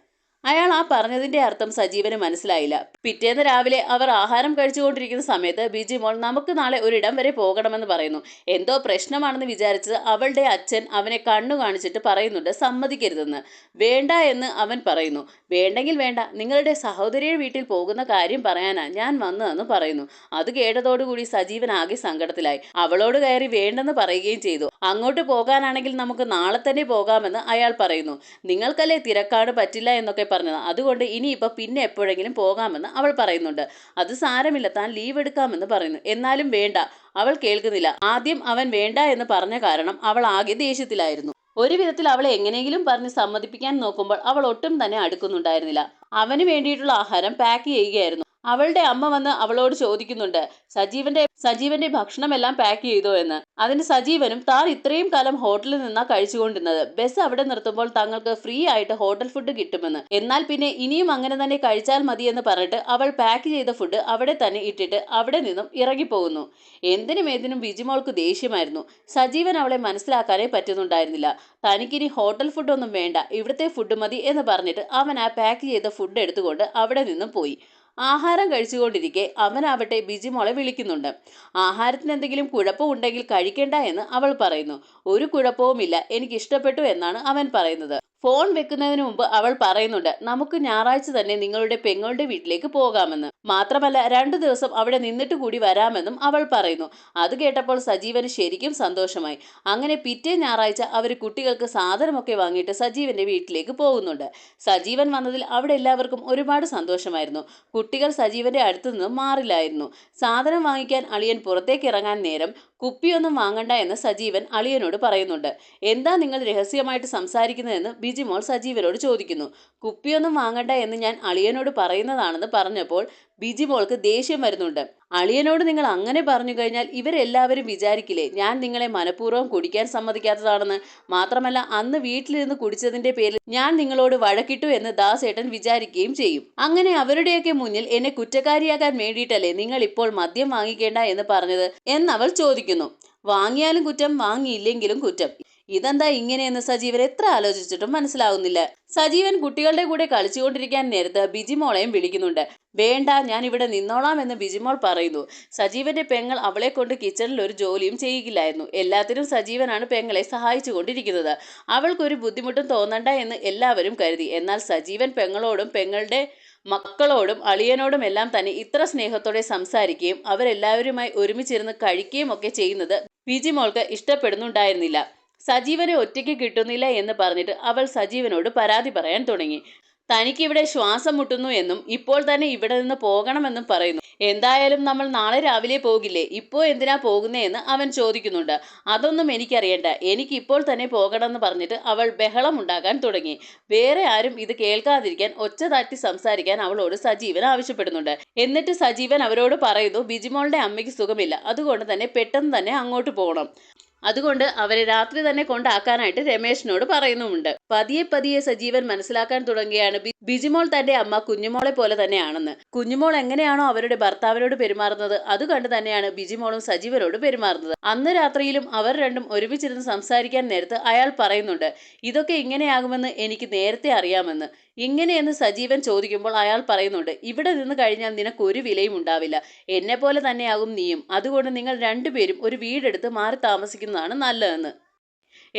അയാൾ ആ പറഞ്ഞതിന്റെ അർത്ഥം സജീവന് മനസ്സിലായില്ല. പിറ്റേന്ന് രാവിലെ അവർ ആഹാരം കഴിച്ചുകൊണ്ടിരിക്കുന്ന സമയത്ത് ബിജിമോൾ നമുക്ക് നാളെ ഒരിടം വരെ പോകണമെന്ന് പറയുന്നു. എന്തോ പ്രശ്നമാണെന്ന് വിചാരിച്ചത് അവളുടെ അച്ഛൻ അവനെ കണ്ണു കാണിച്ചിട്ട് പറയുന്നുണ്ട് സമ്മതിക്കരുതെന്ന്. വേണ്ട എന്ന് അവൻ പറയുന്നു. വേണ്ടെങ്കിൽ വേണ്ട, നിങ്ങളുടെ സഹോദരിയുടെ വീട്ടിൽ പോകുന്ന കാര്യം പറയാനാ ഞാൻ വന്നതെന്ന് പറയുന്നു. അത് കേട്ടതോടുകൂടി സജീവൻ ആകെ സങ്കടത്തിലായി. അവളോട് കയറി വേണ്ടെന്ന് പറയുകയും ചെയ്തു. അങ്ങോട്ട് പോകാനാണെങ്കിൽ നമുക്ക് നാളെ തന്നെ പോകാമെന്ന് അയാൾ പറയുന്നു. നിങ്ങൾക്കല്ലേ തിരക്കാട് പറ്റില്ല എന്നൊക്കെ പറഞ്ഞത്, അതുകൊണ്ട് ഇനിയിപ്പോൾ പിന്നെ എപ്പോഴെങ്കിലും പോകാമെന്ന് അവൾ പറയുന്നുണ്ട്. അത് സാരമില്ല, താൻ ലീവ് എടുക്കാമെന്ന് പറയുന്നു. എന്നാലും വേണ്ട, അവൾ കേൾക്കുന്നില്ല. ആദ്യം അവൻ വേണ്ട എന്ന് പറഞ്ഞ കാരണം അവൾ ആകെ ദേഷ്യത്തിലായിരുന്നു. ഒരു വിധത്തിൽ അവളെ എങ്ങനെയെങ്കിലും പറഞ്ഞ് സമ്മതിപ്പിക്കാൻ നോക്കുമ്പോൾ അവൾ ഒട്ടും തന്നെ അടുക്കുന്നുണ്ടായിരുന്നില്ല. അവന് വേണ്ടിയിട്ടുള്ള ആഹാരം പാക്ക് ചെയ്യുകയായിരുന്നു. അവളുടെ അമ്മ വന്ന് അവളോട് ചോദിക്കുന്നുണ്ട്, സജീവന്റെ ഭക്ഷണമെല്ലാം പാക്ക് ചെയ്തോ എന്ന്. അതിന് സജീവനും താൻ ഇത്രയും കാലം ഹോട്ടലിൽ നിന്നാ കഴിച്ചുകൊണ്ടിരുന്നത്, ബസ് അവിടെ നിർത്തുമ്പോൾ തങ്ങൾക്ക് ഫ്രീ ആയിട്ട് ഹോട്ടൽ ഫുഡ് കിട്ടുമെന്ന്, എന്നാൽ പിന്നെ ഇനിയും അങ്ങനെ തന്നെ കഴിച്ചാൽ മതിയെന്ന് പറഞ്ഞിട്ട് അവൾ പാക്ക് ചെയ്ത ഫുഡ് അവിടെ തന്നെ ഇട്ടിട്ട് അവിടെ നിന്നും ഇറങ്ങിപ്പോകുന്നു. എന്തിനും ബിജിമോൾക്ക് ദേഷ്യമായിരുന്നു. സജീവൻ അവളെ മനസ്സിലാക്കാനേ പറ്റുന്നുണ്ടായിരുന്നില്ല. തനിക്കിനി ഹോട്ടൽ ഫുഡൊന്നും വേണ്ട, ഇവിടുത്തെ ഫുഡ് മതി എന്ന് പറഞ്ഞിട്ട് അവൻ ആ പാക്ക് ചെയ്ത ഫുഡ് എടുത്തുകൊണ്ട് അവിടെ നിന്നും പോയി. ആഹാരം കഴിച്ചുകൊണ്ടിരിക്കെ അവനാവട്ടെ ബിജിമോളെ വിളിക്കുന്നുണ്ട്. ആഹാരത്തിന് എന്തെങ്കിലും കുഴപ്പമുണ്ടെങ്കിൽ കഴിക്കേണ്ട എന്ന് അവൾ പറയുന്നു. ഒരു കുഴപ്പവുമില്ല, എനിക്ക് ഇഷ്ടപ്പെട്ടു എന്നാണ് അവൻ പറയുന്നത്. ഫോൺ വെക്കുന്നതിന് മുമ്പ് അവൾ പറയുന്നുണ്ട്, നമുക്ക് ഞായറാഴ്ച തന്നെ നിങ്ങളുടെ പെങ്ങളുടെ വീട്ടിലേക്ക് പോകാമെന്ന്. മാത്രമല്ല 2 ദിവസം അവിടെ നിന്നിട്ട് കൂടി വരാമെന്നും അവൾ പറയുന്നു. അത് കേട്ടപ്പോൾ സജീവന് ശരിക്കും സന്തോഷമായി. അങ്ങനെ പിറ്റേ ഞായറാഴ്ച അവർ കുട്ടികൾക്ക് സാധനമൊക്കെ വാങ്ങിയിട്ട് സജീവന്റെ വീട്ടിലേക്ക് പോകുന്നുണ്ട്. സജീവൻ വന്നതിൽ അവിടെ എല്ലാവർക്കും ഒരുപാട് സന്തോഷമായിരുന്നു. കുട്ടികൾ സജീവന്റെ അടുത്തു നിന്നും മാറില്ലായിരുന്നു. സാധനം വാങ്ങിക്കാൻ അളിയൻ പുറത്തേക്ക് ഇറങ്ങാൻ നേരം കുപ്പിയൊന്നും വാങ്ങണ്ട എന്ന് സജീവൻ അളിയനോട് പറയുന്നുണ്ട്. എന്താ നിങ്ങൾ രഹസ്യമായിട്ട് സംസാരിക്കുന്നതെന്ന് ബിജിമോൾ സജീവനോട് ചോദിക്കുന്നു. കുപ്പിയൊന്നും വാങ്ങണ്ട എന്ന് ഞാൻ അളിയനോട് പറയുന്നതാണെന്ന് പറഞ്ഞപ്പോൾ ബിജിമോൾക്ക് ദേഷ്യം വരുന്നുണ്ട്. അളിയനോട് നിങ്ങൾ അങ്ങനെ പറഞ്ഞു കഴിഞ്ഞാൽ ഇവരെല്ലാവരും വിചാരിക്കില്ലേ ഞാൻ നിങ്ങളെ മനഃപൂർവ്വം കുടിക്കാൻ സമ്മതിക്കാത്തതാണെന്ന്. മാത്രമല്ല അന്ന് വീട്ടിലിരുന്ന് കുടിച്ചതിന്റെ പേരിൽ ഞാൻ നിങ്ങളോട് വഴക്കിട്ടു എന്ന് ദാസേട്ടൻ വിചാരിക്കുകയും ചെയ്യും. അങ്ങനെ അവരുടെയൊക്കെ മുന്നിൽ എന്നെ കുറ്റക്കാരിയാക്കാൻ വേണ്ടിയിട്ടല്ലേ നിങ്ങൾ ഇപ്പോൾ മദ്യം വാങ്ങിക്കേണ്ട എന്ന് പറഞ്ഞത് എന്നവൾ ചോദിക്കുന്നു. വാങ്ങിയാലും കുറ്റം, വാങ്ങിയില്ലെങ്കിലും കുറ്റം. ഇതെന്താ ഇങ്ങനെയെന്ന് സജീവൻ എത്ര ആലോചിച്ചിട്ടും മനസ്സിലാവുന്നില്ല. സജീവൻ കുട്ടികളുടെ കൂടെ കളിച്ചുകൊണ്ടിരിക്കാൻ നേരത്ത് ബിജിമോളെയും വിളിക്കുന്നുണ്ട്. വേണ്ട, ഞാൻ ഇവിടെ നിന്നോളാം എന്ന് ബിജിമോൾ പറയുന്നു. സജീവന്റെ പെങ്ങൾ അവളെ കൊണ്ട് കിച്ചണിൽ ഒരു ജോലിയും ചെയ്യില്ലായിരുന്നു. എല്ലാത്തിനും സജീവനാണ് പെങ്ങളെ സഹായിച്ചു കൊണ്ടിരിക്കുന്നത്. അവൾക്കൊരു ബുദ്ധിമുട്ടും തോന്നണ്ട എന്ന് എല്ലാവരും കരുതി. എന്നാൽ സജീവൻ പെങ്ങളോടും പെങ്ങളുടെ മക്കളോടും അളിയനോടും എല്ലാം തന്നെ ഇത്ര സ്നേഹത്തോടെ സംസാരിക്കുകയും അവരെല്ലാവരുമായി ഒരുമിച്ചിരുന്ന് കഴിക്കുകയും ഒക്കെ ചെയ്യുന്നത് ബിജിമോൾക്ക് ഇഷ്ടപ്പെടുന്നുണ്ടായിരുന്നില്ല. സജീവനെ ഒറ്റയ്ക്ക് കിട്ടുന്നില്ല എന്ന് പറഞ്ഞിട്ട് അവൾ സജീവനോട് പരാതി പറയാൻ തുടങ്ങി. തനിക്കിവിടെ ശ്വാസം മുട്ടുന്നു എന്നും ഇപ്പോൾ തന്നെ ഇവിടെ നിന്ന് പോകണമെന്നും പറയുന്നു. എന്തായാലും നമ്മൾ നാളെ രാവിലെ പോകില്ലേ, ഇപ്പോൾ എന്തിനാ പോകുന്നേ എന്ന് അവൻ ചോദിക്കുന്നുണ്ട്. അതൊന്നും എനിക്കറിയണ്ട, എനിക്ക് ഇപ്പോൾ തന്നെ പോകണമെന്ന് പറഞ്ഞിട്ട് അവൾ ബഹളം ഉണ്ടാക്കാൻ തുടങ്ങി. വേറെ ആരും ഇത് കേൾക്കാതിരിക്കാൻ ഒച്ച താറ്റി സംസാരിക്കാൻ അവളോട് സജീവൻ ആവശ്യപ്പെടുന്നുണ്ട്. എന്നിട്ട് സജീവൻ അവരോട് പറയുന്നു, ബിജിമോളുടെ അമ്മയ്ക്ക് സുഖമില്ല, അതുകൊണ്ട് തന്നെ പെട്ടെന്ന് തന്നെ അങ്ങോട്ട് പോകണം. അതുകൊണ്ട് അവരെ രാത്രി തന്നെ കൊണ്ടാക്കാനായിട്ട് രമേശിനോട് പറയുന്നുമുണ്ട്. പതിയെ പതിയെ സജീവൻ മനസ്സിലാക്കാൻ തുടങ്ങിയാണ് ബിജിമോൾ തന്റെ അമ്മ കുഞ്ഞുമോളെ പോലെ തന്നെയാണെന്ന്. കുഞ്ഞുമോൾ എങ്ങനെയാണോ അവരുടെ ഭർത്താവിനോട് പെരുമാറുന്നത് അത് കണ്ട് തന്നെയാണ് ബിജിമോളും സജീവനോട് പെരുമാറുന്നത്. അന്ന് രാത്രിയിലും അവർ രണ്ടും ഒരുമിച്ചിരുന്ന് സംസാരിക്കാൻ നേരത്ത് അയാൾ പറയുന്നുണ്ട്, ഇതൊക്കെ ഇങ്ങനെയാകുമെന്ന് എനിക്ക് നേരത്തെ അറിയാമെന്ന്. ഇങ്ങനെയെന്ന് സജീവൻ ചോദിക്കുമ്പോൾ അയാൾ പറയുന്നുണ്ട്, ഇവിടെ നിന്ന് കഴിഞ്ഞാൽ നിനക്ക് ഒരു വിലയും ഉണ്ടാവില്ല, എന്നെ പോലെ തന്നെയാകും നീയും. അതുകൊണ്ട് നിങ്ങൾ രണ്ടുപേരും ഒരു വീടെടുത്ത് മാറി താമസിക്കുന്നതാണ് നല്ലതെന്ന്.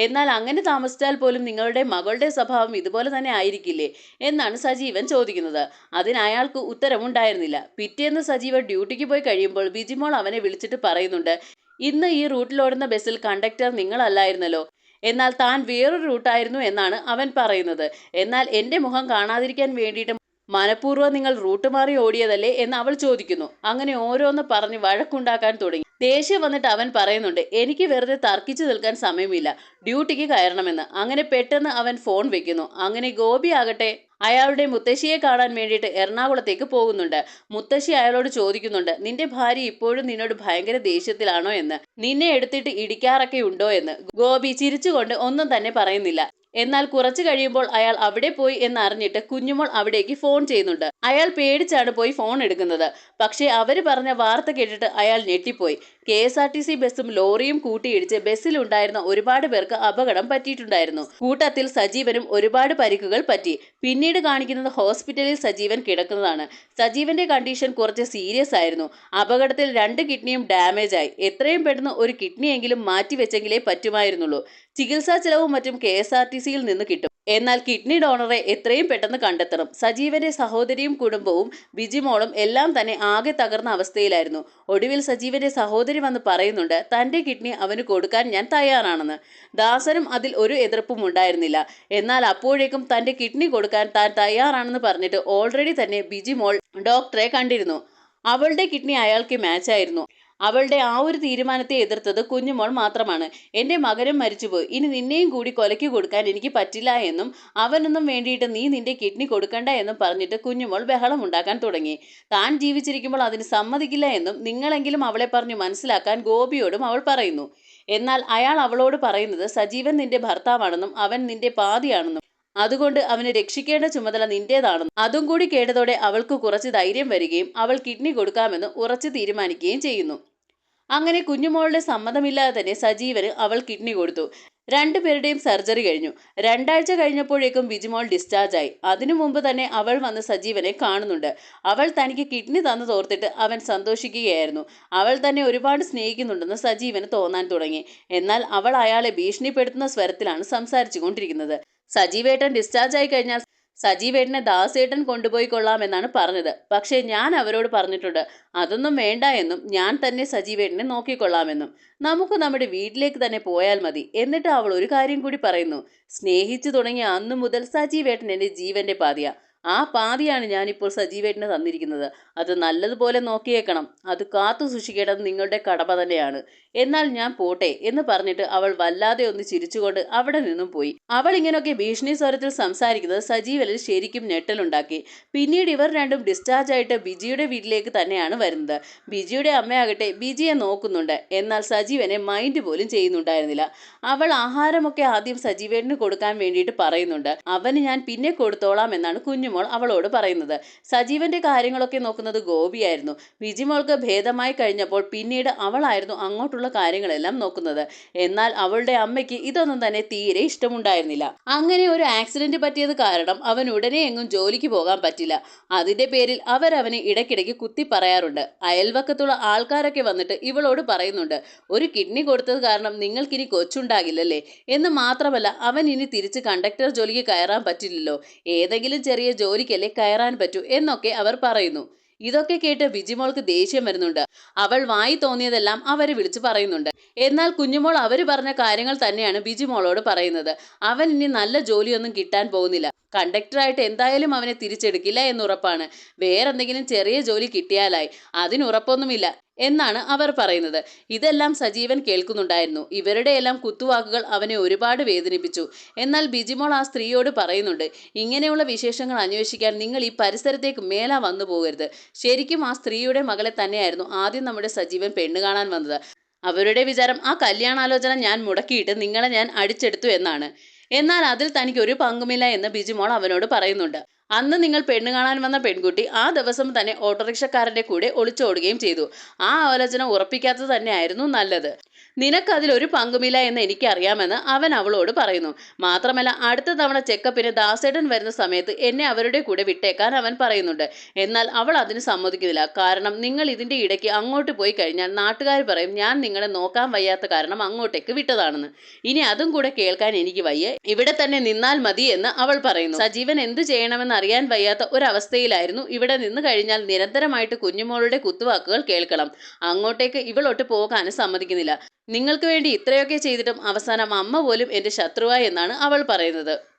എന്നാൽ അങ്ങനെ താമസിച്ചാൽ പോലും നിങ്ങളുടെ മകളുടെ സ്വഭാവം ഇതുപോലെ തന്നെ ആയിരിക്കില്ലേ എന്നാണ് സജീവൻ ചോദിക്കുന്നത്. അതിന് അയാൾക്ക് ഉത്തരമുണ്ടായിരുന്നില്ല. പിറ്റേന്ന് സജീവൻ ഡ്യൂട്ടിക്ക് പോയി കഴിയുമ്പോൾ ബിജിമോൾ അവനെ വിളിച്ചിട്ട് പറയുന്നുണ്ട്, ഇന്ന് ഈ റൂട്ടിലോടുന്ന ബസ്സിൽ കണ്ടക്ടർ നിങ്ങളല്ലായിരുന്നല്ലോ, എന്നാൽ താൻ വേറൊരു റൂട്ടായിരുന്നു എന്നാണ് അവൻ പറയുന്നത്. എന്നാൽ എൻ്റെ മുഖം കാണാതിരിക്കാൻ വേണ്ടിയിട്ട് മനഃപൂർവ്വം നിങ്ങൾ റൂട്ട് മാറി ഓടിയതല്ലേ എന്ന് അവൾ ചോദിക്കുന്നു. അങ്ങനെ ഓരോന്ന് പറഞ്ഞ് വഴക്കുണ്ടാക്കാൻ തുടങ്ങി. ദേഷ്യം വന്നിട്ട് അവൻ പറയുന്നുണ്ട്, എനിക്ക് വെറുതെ തർക്കിച്ചു നിൽക്കാൻ സമയമില്ല, ഡ്യൂട്ടിക്ക് കയറണമെന്ന്. അങ്ങനെ പെട്ടെന്ന് അവൻ ഫോൺ വെക്കുന്നു. അങ്ങനെ ഗോപി ആകട്ടെ അയാളുടെ മുത്തശ്ശിയെ കാണാൻ വേണ്ടിയിട്ട് എറണാകുളത്തേക്ക് പോകുന്നുണ്ട്. മുത്തശ്ശി അയാളോട് ചോദിക്കുന്നുണ്ട്, നിന്റെ ഭാര്യ ഇപ്പോഴും നിന്നോട് ഭയങ്കര ദേഷ്യത്തിലാണോ എന്ന്, നിന്നെ എടുത്തിട്ട് ഇടിക്കാറൊക്കെ ഉണ്ടോ എന്ന്. ഗോപി ചിരിച്ചുകൊണ്ട് ഒന്നും തന്നെ പറയുന്നില്ല. എന്നാൽ കുറച്ചു കഴിയുമ്പോൾ അയാൾ അവിടെ പോയി എന്നറിഞ്ഞിട്ട് കുഞ്ഞുമോൾ അവിടേക്ക് ഫോൺ ചെയ്യുന്നുണ്ട്. അയാൾ പേടിച്ചാണ് പോയി ഫോൺ എടുക്കുന്നത്. പക്ഷേ അവര് പറഞ്ഞ വാർത്ത കേട്ടിട്ട് അയാൾ ഞെട്ടിപ്പോയി. KSRTC ബസ്സും ലോറിയും കൂട്ടിയിടിച്ച് ബസ്സിലുണ്ടായിരുന്ന ഒരുപാട് പേർക്ക് അപകടം പറ്റിയിട്ടുണ്ടായിരുന്നു. കൂട്ടത്തിൽ സജീവനും ഒരുപാട് പരിക്കുകൾ പറ്റി. പിന്നീട് കാണിക്കുന്നത് ഹോസ്പിറ്റലിൽ സജീവൻ കിടക്കുന്നതാണ്. സജീവന്റെ കണ്ടീഷൻ കുറച്ച് സീരിയസ് ആയിരുന്നു. അപകടത്തിൽ 2 കിഡ്നിയും ഡാമേജ് ആയി. എത്രയും പെട്ടെന്ന് ഒരു കിഡ്നിയെങ്കിലും മാറ്റിവെച്ചെങ്കിലേ പറ്റുമായിരുന്നുള്ളൂ. ചികിത്സാ ചെലവും മറ്റും KSRTCയിൽ നിന്ന് കിട്ടും. എന്നാൽ കിഡ്നി ഡോണറെ എത്രയും പെട്ടെന്ന് കണ്ടെത്തണം. സജീവന്റെ സഹോദരിയും കുടുംബവും ബിജിമോളും എല്ലാം തന്നെ ആകെ തകർന്ന അവസ്ഥയിലായിരുന്നു. ഒടുവിൽ സജീവന്റെ സഹോദരി വന്ന് പറയുന്നുണ്ട്, തന്റെ കിഡ്നി അവന് കൊടുക്കാൻ ഞാൻ തയ്യാറാണെന്ന്. ദാസനും അതിൽ ഒരു എതിർപ്പും ഉണ്ടായിരുന്നില്ല. എന്നാൽ അപ്പോഴേക്കും തന്റെ കിഡ്നി കൊടുക്കാൻ താൻ തയ്യാറാണെന്ന് പറഞ്ഞിട്ട് ഓൾറെഡി തന്നെ ബിജിമോൾ ഡോക്ടറെ കണ്ടിരുന്നു. അവളുടെ കിഡ്നി അയാൾക്ക് മാച്ചായിരുന്നു. അവളുടെ ആ ഒരു തീരുമാനത്തെ എതിർത്തത് കുഞ്ഞുമോൾ മാത്രമാണ്. എൻ്റെ മകനും മരിച്ചുപോയി, ഇനി നിന്നെയും കൂടി കൊലയ്ക്ക് കൊടുക്കാൻ എനിക്ക് പറ്റില്ല എന്നും അവനൊന്നും വേണ്ടിയിട്ട് നീ നിന്റെ കിഡ്നി കൊടുക്കണ്ട എന്നും പറഞ്ഞിട്ട് കുഞ്ഞുമോൾ ബഹളം ഉണ്ടാക്കാൻ തുടങ്ങി. താൻ ജീവിച്ചിരിക്കുമ്പോൾ അതിന് സമ്മതിക്കില്ല എന്നും നിങ്ങളെങ്കിലും അവളെ പറഞ്ഞു മനസ്സിലാക്കാൻ ഗോപിയോടും അവൾ പറയുന്നു. എന്നാൽ അയാൾ അവളോട് പറയുന്നത്, സജീവൻ നിന്റെ ഭർത്താവാണെന്നും അവൻ നിന്റെ പാതിയാണെന്നും അതുകൊണ്ട് അവനെ രക്ഷിക്കേണ്ട ചുമതല നിന്റേതാണെന്നും. അതും കൂടി കേട്ടതോടെ അവൾക്ക് കുറച്ച് ധൈര്യം വരികയും അവൾ കിഡ്നി കൊടുക്കാമെന്ന് ഉറച്ചു തീരുമാനിക്കുകയും ചെയ്യുന്നു. അങ്ങനെ കുഞ്ഞുമോളുടെ സമ്മതമില്ലാതെ തന്നെ സജീവന് അവൾ കിഡ്നി കൊടുത്തു. 2 പേരുടെയും സർജറി കഴിഞ്ഞു. 2 ആഴ്ച കഴിഞ്ഞപ്പോഴേക്കും ബിജിമോൾ ഡിസ്ചാർജ് ആയി. അതിനു മുമ്പ് തന്നെ അവൾ വന്ന് സജീവനെ കാണുന്നുണ്ട്. അവൾ തനിക്ക് കിഡ്നി തന്നു തോർത്തിട്ട് അവൻ സന്തോഷിക്കുകയായിരുന്നു. അവൾ തന്നെ ഒരുപാട് സ്നേഹിക്കുന്നുണ്ടെന്ന് സജീവന് തോന്നാൻ തുടങ്ങി. എന്നാൽ അവൾ അയാളെ ഭീഷണിപ്പെടുത്തുന്ന സ്വരത്തിലാണ് സംസാരിച്ചു കൊണ്ടിരിക്കുന്നത്. സജീവേട്ടൻ ഡിസ്ചാർജ് ആയി കഴിഞ്ഞാൽ സജീവേട്ടനെ ദാസേട്ടൻ കൊണ്ടുപോയി കൊള്ളാമെന്നാണ് പറഞ്ഞത്. പക്ഷേ ഞാൻ അവരോട് പറഞ്ഞിട്ടുണ്ട്, അതൊന്നും വേണ്ട എന്നും ഞാൻ തന്നെ സജീവേട്ടനെ നോക്കിക്കൊള്ളാമെന്നും. നമുക്ക് നമ്മുടെ വീട്ടിലേക്ക് തന്നെ പോയാൽ മതി. എന്നിട്ട് അവൾ ഒരു കാര്യം കൂടി പറയുന്നു, സ്നേഹിച്ചു തുടങ്ങിയ അന്നു മുതൽ സജീവേട്ടൻ എൻ്റെ ജീവന്റെ പാതിയാ. ആ പാതിയാണ് ഞാനിപ്പോൾ സജീവേട്ടന് തന്നിരിക്കുന്നത്. അത് നല്ലതുപോലെ നോക്കിയേക്കണം, അത് കാത്തു സൂക്ഷിക്കേണ്ടത് നിങ്ങളുടെ കടമ തന്നെയാണ്. എന്നാൽ ഞാൻ പോട്ടെ എന്ന് പറഞ്ഞിട്ട് അവൾ വല്ലാതെ ഒന്ന് ചിരിച്ചുകൊണ്ട് അവിടെ നിന്നും പോയി. അവൾ ഇങ്ങനെയൊക്കെ ഭീഷണി സ്വരത്തിൽ സംസാരിക്കുന്നത് സജീവനിൽ ശരിക്കും ഞെട്ടലുണ്ടാക്കി. പിന്നീട് ഇവർ രണ്ടും ഡിസ്ചാർജ് ആയിട്ട് ബിജിയുടെ വീട്ടിലേക്ക് തന്നെയാണ് വരുന്നത്. ബിജിയുടെ അമ്മയാകട്ടെ ബിജിയെ നോക്കുന്നുണ്ട്. എന്നാൽ സജീവനെ മൈൻഡ് പോലും ചെയ്യുന്നുണ്ടായിരുന്നില്ല. അവൾ ആഹാരമൊക്കെ ആദ്യം സജീവേട്ടന് കൊടുക്കാൻ വേണ്ടിയിട്ട് പറയുന്നുണ്ട്. അവന് ഞാൻ പിന്നെ കൊടുത്തോളാം എന്നാണ് കുഞ്ഞുമോൾ ബിജിമോൾ അവളോട് പറയുന്നത്. സജീവന്റെ കാര്യങ്ങളൊക്കെ നോക്കുന്നത് ഗോപിയായിരുന്നു. ബിജിമോൾക്ക് ഭേദമായി കഴിഞ്ഞപ്പോൾ പിന്നീട് അവളായിരുന്നു അങ്ങോട്ടുള്ള കാര്യങ്ങളെല്ലാം നോക്കുന്നത്. എന്നാൽ അവളുടെ അമ്മയ്ക്ക് ഇതൊന്നും തന്നെ തീരെ ഇഷ്ടമുണ്ടായിരുന്നില്ല. അങ്ങനെ ഒരു ആക്സിഡന്റ് പറ്റിയത് കാരണം അവൻ ഉടനെ എങ്ങും ജോലിക്ക് പോകാൻ പറ്റില്ല. അതിന്റെ പേരിൽ അവരവനെ ഇടയ്ക്കിടയ്ക്ക് കുത്തി പറയാറുണ്ട്. അയൽവക്കത്തുള്ള ആൾക്കാരൊക്കെ വന്നിട്ട് ഇവളോട് പറയുന്നുണ്ട്, ഒരു കിഡ്നി കൊടുത്തത് കാരണം നിങ്ങൾക്കിനി കൊച്ചുണ്ടാകില്ലല്ലേ എന്ന്. മാത്രമല്ല അവൻ ഇനി തിരിച്ച് കണ്ടക്ടർ ജോലിക്ക് കയറാൻ പറ്റില്ലല്ലോ, ഏതെങ്കിലും ചെറിയ ജോലിക്കല്ലേ കയറാൻ പറ്റൂ എന്നൊക്കെ അവർ പറയുന്നു. ഇതൊക്കെ കേട്ട് ബിജിമോൾക്ക് ദേഷ്യം വരുന്നുണ്ട്. അവൾ വായി തോന്നിയതെല്ലാം അവരെ വിളിച്ചു പറയുന്നുണ്ട്. എന്നാൽ കുഞ്ഞുമോൾ അവര് പറഞ്ഞ കാര്യങ്ങൾ തന്നെയാണ് ബിജിമോളോട് പറയുന്നത്. അവൻ ഇനി നല്ല ജോലിയൊന്നും കിട്ടാൻ പോകുന്നില്ല. കണ്ടക്ടറായിട്ട് എന്തായാലും അവനെ തിരിച്ചെടുക്കില്ല എന്നുറപ്പാണ്. വേറെന്തെങ്കിലും ചെറിയ ജോലി കിട്ടിയാലായി, അതിനുറപ്പൊന്നുമില്ല എന്നാണ് അവർ പറയുന്നത്. ഇതെല്ലാം സജീവൻ കേൾക്കുന്നുണ്ടായിരുന്നു. ഇവരുടെ എല്ലാം കുത്തുവാക്കുകൾ അവനെ ഒരുപാട് വേദനിപ്പിച്ചു. എന്നാൽ ബിജിമോൾ ആ സ്ത്രീയോട് പറയുന്നുണ്ട്, ഇങ്ങനെയുള്ള വിശേഷങ്ങൾ അന്വേഷിക്കാൻ നിങ്ങൾ ഈ പരിസരത്തേക്ക് മേലാ വന്നു പോകരുത്. ശരിക്കും ആ സ്ത്രീയുടെ മകളെ തന്നെയായിരുന്നു ആദ്യം നമ്മുടെ സജീവൻ പെണ്ണ് കാണാൻ വന്നത്. അവരുടെ വിചാരം ആ കല്യാണാലോചന ഞാൻ മുടക്കിയിട്ട് നിങ്ങളെ ഞാൻ അടിച്ചെടുത്തു എന്നാണ്. എന്നാൽ അതിൽ തനിക്ക് ഒരു പങ്കുമില്ല എന്ന് ബിജിമോൾ അവനോട് പറയുന്നുണ്ട്. അന്ന് നിങ്ങൾ പെണ്ണ് കാണാൻ വന്ന പെൺകുട്ടി ആ ദിവസം തന്നെ ഓട്ടോറിക്ഷക്കാരന്റെ കൂടെ ഒളിച്ചോടുകയും ചെയ്തു. ആ ആലോചന ഉറപ്പിക്കാത്തത് തന്നെയായിരുന്നു നല്ലത്. നിനക്കതിൽ ഒരു പങ്കുമില്ല എന്ന് എനിക്കറിയാമെന്ന് അവൻ അവളോട് പറയുന്നു. മാത്രമല്ല അടുത്ത തവണ ചെക്കപ്പിന് ദാസേട്ടൻ വരുന്ന സമയത്ത് എന്നെ അവരുടെ കൂടെ വിട്ടേക്കാൻ അവൻ പറയുന്നുണ്ട്. എന്നാൽ അവൾ അതിന് സമ്മതിക്കുന്നില്ല. കാരണം നിങ്ങൾ ഇതിന്റെ ഇടയ്ക്ക് അങ്ങോട്ട് പോയി കഴിഞ്ഞാൽ നാട്ടുകാർ പറയും ഞാൻ നിങ്ങളെ നോക്കാൻ വയ്യാത്ത കാരണം അങ്ങോട്ടേക്ക് വിട്ടതാണെന്ന്. ഇനി അതും കൂടെ കേൾക്കാൻ എനിക്ക് വയ്യ, ഇവിടെ തന്നെ നിന്നാൽ മതി എന്ന് അവൾ പറയുന്നു. സജീവൻ എന്ത് ചെയ്യണമെന്ന് അറിയാൻ വയ്യാത്ത ഒരവസ്ഥയിലായിരുന്നു. ഇവിടെ നിന്ന് കഴിഞ്ഞാൽ നിരന്തരമായിട്ട് കുഞ്ഞുമോളുടെ കുത്തുവാക്കുകൾ കേൾക്കണം. അങ്ങോട്ടേക്ക് ഇവളൊട്ട് പോകാനും സമ്മതിക്കുന്നില്ല. നിങ്ങൾക്ക് വേണ്ടി ഇത്രയൊക്കെ ചെയ്തിട്ടും അവസാനം അമ്മ പോലും എൻ്റെ ശത്രുവായി എന്നാണ് അവൾ പറയുന്നത്.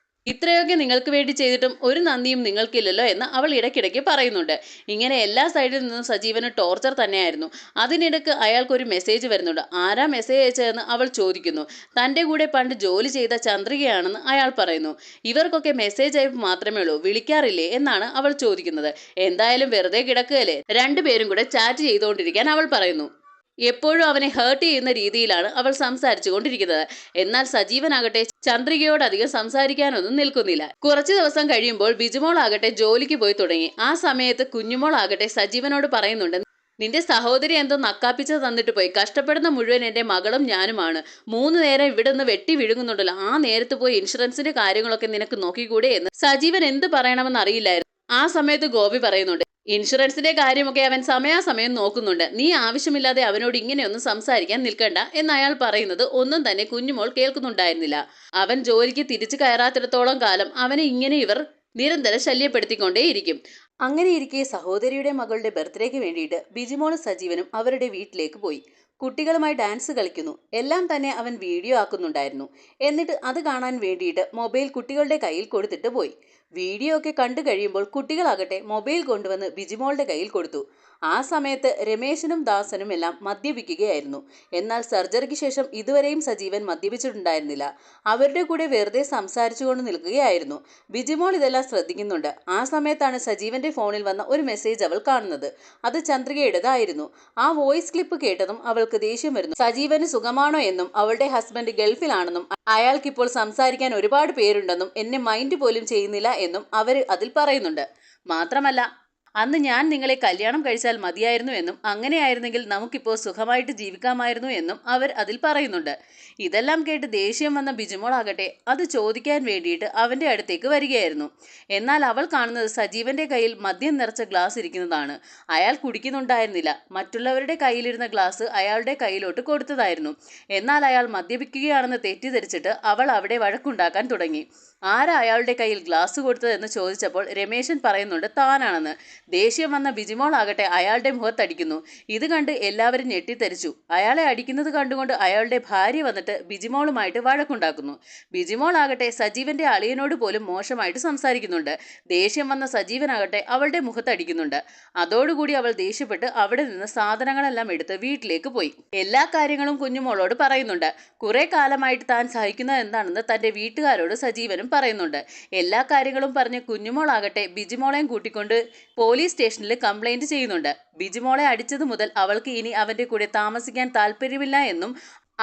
ഇത്രയൊക്കെ നിങ്ങൾക്ക് വേണ്ടി ചെയ്തിട്ടും ഒരു നന്ദിയും നിങ്ങൾക്കില്ലല്ലോ എന്ന് അവൾ ഇടയ്ക്കിടയ്ക്ക് പറയുന്നുണ്ട്. ഇങ്ങനെ എല്ലാ സൈഡിൽ നിന്നും സജീവന് ടോർച്ചർ തന്നെയായിരുന്നു. അതിനിടയ്ക്ക് അയാൾക്കൊരു മെസ്സേജ് വരുന്നുണ്ട്. ആരാ മെസ്സേജ് അയച്ചതെന്ന് അവൾ ചോദിക്കുന്നു. തൻ്റെ കൂടെ പണ്ട് ജോലി ചെയ്ത ചന്ദ്രികയാണെന്ന് അയാൾ പറയുന്നു. ഇവർക്കൊക്കെ മെസ്സേജ് അയപ്പ് മാത്രമേ ഉള്ളൂ, വിളിക്കാറില്ലേ എന്നാണ് അവൾ ചോദിക്കുന്നത്. എന്തായാലും വെറുതെ കിടക്കുകയല്ലേ, രണ്ടുപേരും കൂടെ ചാറ്റ് ചെയ്തുകൊണ്ടിരിക്കാൻ അവൾ പറയുന്നു. എപ്പോഴും അവനെ ഹേർട്ട് ചെയ്യുന്ന രീതിയിലാണ് അവൾ സംസാരിച്ചു കൊണ്ടിരിക്കുന്നത്. എന്നാൽ സജീവനാകട്ടെ ചന്ദ്രികയോട് അധികം സംസാരിക്കാനൊന്നും നിൽക്കുന്നില്ല. കുറച്ചു ദിവസം കഴിയുമ്പോൾ ബിജുമോൾ ആകട്ടെ ജോലിക്ക് പോയി തുടങ്ങി. ആ സമയത്ത് കുഞ്ഞുമോൾ ആകട്ടെ സജീവനോട് പറയുന്നുണ്ട്, നിന്റെ സഹോദരി എന്തോ നക്കാപ്പിച്ച തന്നിട്ട് പോയി. കഷ്ടപ്പെടുന്ന മുഴുവൻ എൻ്റെ മകളും ഞാനുമാണ്. 3 നേരം ഇവിടെ നിന്ന് വെട്ടി വിഴുങ്ങുന്നുണ്ടല്ലോ, ആ നേരത്ത് പോയി ഇൻഷുറൻസിന്റെ കാര്യങ്ങളൊക്കെ നിനക്ക് നോക്കിക്കൂടെ എന്ന് സജീവൻ എന്ത് പറയണമെന്ന് അറിയില്ലായിരുന്നു. ആ സമയത്ത് ഗോപി പറയുന്നുണ്ട്, ഇൻഷുറൻസിന്റെ കാര്യമൊക്കെ അവൻ സമയാസമയം നോക്കുന്നുണ്ട്. നീ ആവശ്യമില്ലാതെ അവനോട് ഇങ്ങനെയൊന്നും സംസാരിക്കാൻ നിൽക്കണ്ട എന്ന് അയാൾ പറയുന്നത് ഒന്നും തന്നെ കുഞ്ഞുമോൾ കേൾക്കുന്നുണ്ടായിരുന്നില്ല. അവൻ ജോലിക്ക് തിരിച്ചു കയറാത്തിടത്തോളം കാലം അവനെ ഇങ്ങനെ ഇവർ നിരന്തരം ശല്യപ്പെടുത്തിക്കൊണ്ടേയിരിക്കും. അങ്ങനെയിരിക്കെ സഹോദരിയുടെ മകളുടെ ബർത്ത്ഡേക്ക് വേണ്ടിയിട്ട് ബിജിമോളും സജീവനും അവരുടെ വീട്ടിലേക്ക് പോയി. കുട്ടികളുമായി ഡാൻസ് കളിക്കുന്നു. എല്ലാം തന്നെ അവൻ വീഡിയോ ആക്കുന്നുണ്ടായിരുന്നു. എന്നിട്ട് അത് കാണാൻ വേണ്ടിയിട്ട് മൊബൈൽ കുട്ടികളുടെ കയ്യിൽ കൊടുത്തിട്ട് പോയി. വീഡിയോ ഒക്കെ കണ്ടു കഴിയുമ്പോൾ കുട്ടികളാകട്ടെ മൊബൈൽ കൊണ്ടുവന്ന് ബിജിമോളുടെ കയ്യിൽ കൊടുത്തു. ആ സമയത്ത് രമേശനും ദാസനും എല്ലാം മദ്യപിക്കുകയായിരുന്നു. എന്നാൽ സർജറിക്ക് ശേഷം ഇതുവരെയും സജീവൻ മദ്യപിച്ചിട്ടുണ്ടായിരുന്നില്ല. അവരുടെ കൂടെ വെറുതെ സംസാരിച്ചുകൊണ്ട് നിൽക്കുകയായിരുന്നു. ബിജിമോൾ ഇതെല്ലാം ശ്രദ്ധിക്കുന്നുണ്ട്. ആ സമയത്താണ് സജീവന്റെ ഫോണിൽ വന്ന ഒരു മെസ്സേജ് അവൾ കാണുന്നത്. അത് ചന്ദ്രികയുടേതായിരുന്നു. ആ വോയിസ് ക്ലിപ്പ് കേട്ടതും അവൾക്ക് ദേഷ്യം വരുന്നു. സജീവന് സുഖമാണോ എന്നും അവളുടെ ഹസ്ബൻഡ് ഗൾഫിലാണെന്നും അയാൾക്കിപ്പോൾ സംസാരിക്കാൻ ഒരുപാട് പേരുണ്ടെന്നും എന്നെ മൈൻഡ് പോലും ചെയ്യുന്നില്ല എന്നും അവർ അതിൽ പറയുന്നുണ്ട്. മാത്രമല്ല അന്ന് ഞാൻ നിങ്ങളെ കല്യാണം കഴിച്ചാൽ മതിയായിരുന്നു എന്നും അങ്ങനെയായിരുന്നെങ്കിൽ നമുക്കിപ്പോൾ സുഖമായിട്ട് ജീവിക്കാമായിരുന്നു എന്നും അവർ അതിൽ പറയുന്നുണ്ട്. ഇതെല്ലാം കേട്ട് ദേഷ്യം വന്ന ബിജിമോളാകട്ടെ അത് ചോദിക്കാൻ വേണ്ടിയിട്ട് അവൻ്റെ അടുത്തേക്ക് വരികയായിരുന്നു. എന്നാൽ അവൾ കാണുന്നത് സജീവന്റെ കയ്യിൽ മദ്യം നിറച്ച ഗ്ലാസ് ഇരിക്കുന്നതാണ്. അയാൾ കുടിക്കുന്നുണ്ടായിരുന്നില്ല. മറ്റുള്ളവരുടെ കയ്യിലിരുന്ന ഗ്ലാസ് അയാളുടെ കയ്യിലോട്ട് കൊടുത്തതായിരുന്നു. എന്നാൽ അയാൾ മദ്യപിക്കുകയാണെന്ന് തെറ്റിദ്ധരിച്ചിട്ട് അവൾ അവിടെ വഴക്കുണ്ടാക്കാൻ തുടങ്ങി. ആരാ അയാളുടെ കയ്യിൽ ഗ്ലാസ് കൊടുത്തതെന്ന് ചോദിച്ചപ്പോൾ രമേശൻ പറയുന്നുണ്ട് താനാണെന്ന്. ദേഷ്യം വന്ന ബിജിമോൾ ആകട്ടെ അയാളുടെ മുഖത്തടിക്കുന്നു. ഇത് കണ്ട് എല്ലാവരും ഞെട്ടിത്തെറിച്ചു. അയാളെ അടിക്കുന്നത് കണ്ടുകൊണ്ട് അയാളുടെ ഭാര്യ വന്നിട്ട് ബിജിമോളുമായിട്ട് വഴക്കുണ്ടാക്കുന്നു. ബിജിമോൾ ആകട്ടെ സജീവന്റെ അളിയനോട് പോലും മോശമായിട്ട് സംസാരിക്കുന്നുണ്ട്. ദേഷ്യം വന്ന സജീവനാകട്ടെ അവളുടെ മുഖത്തടിക്കുന്നുണ്ട്. അതോടുകൂടി അവൾ ദേഷ്യപ്പെട്ട് അവിടെ നിന്ന് സാധനങ്ങളെല്ലാം എടുത്ത് വീട്ടിലേക്ക് പോയി. എല്ലാ കാര്യങ്ങളും കുഞ്ഞുമോളോട് പറയുന്നുണ്ട്. കുറെ കാലമായിട്ട് താൻ സഹിക്കുന്നത് എന്താണെന്ന് തന്റെ വീട്ടുകാരോട് സജീവനും പറയുന്നുണ്ട്. എല്ലാ കാര്യങ്ങളും പറഞ്ഞ് കുഞ്ഞുമോളാകട്ടെ ബിജിമോളെയും കൂട്ടിക്കൊണ്ട് പോലീസ് സ്റ്റേഷനിൽ കംപ്ലൈന്റ് ചെയ്യുന്നുണ്ട്. ബിജിമോളെ അടിച്ചത് മുതൽ അവൾക്ക് ഇനി അവന്റെ കൂടെ താമസിക്കാൻ താല്പര്യമില്ല എന്നും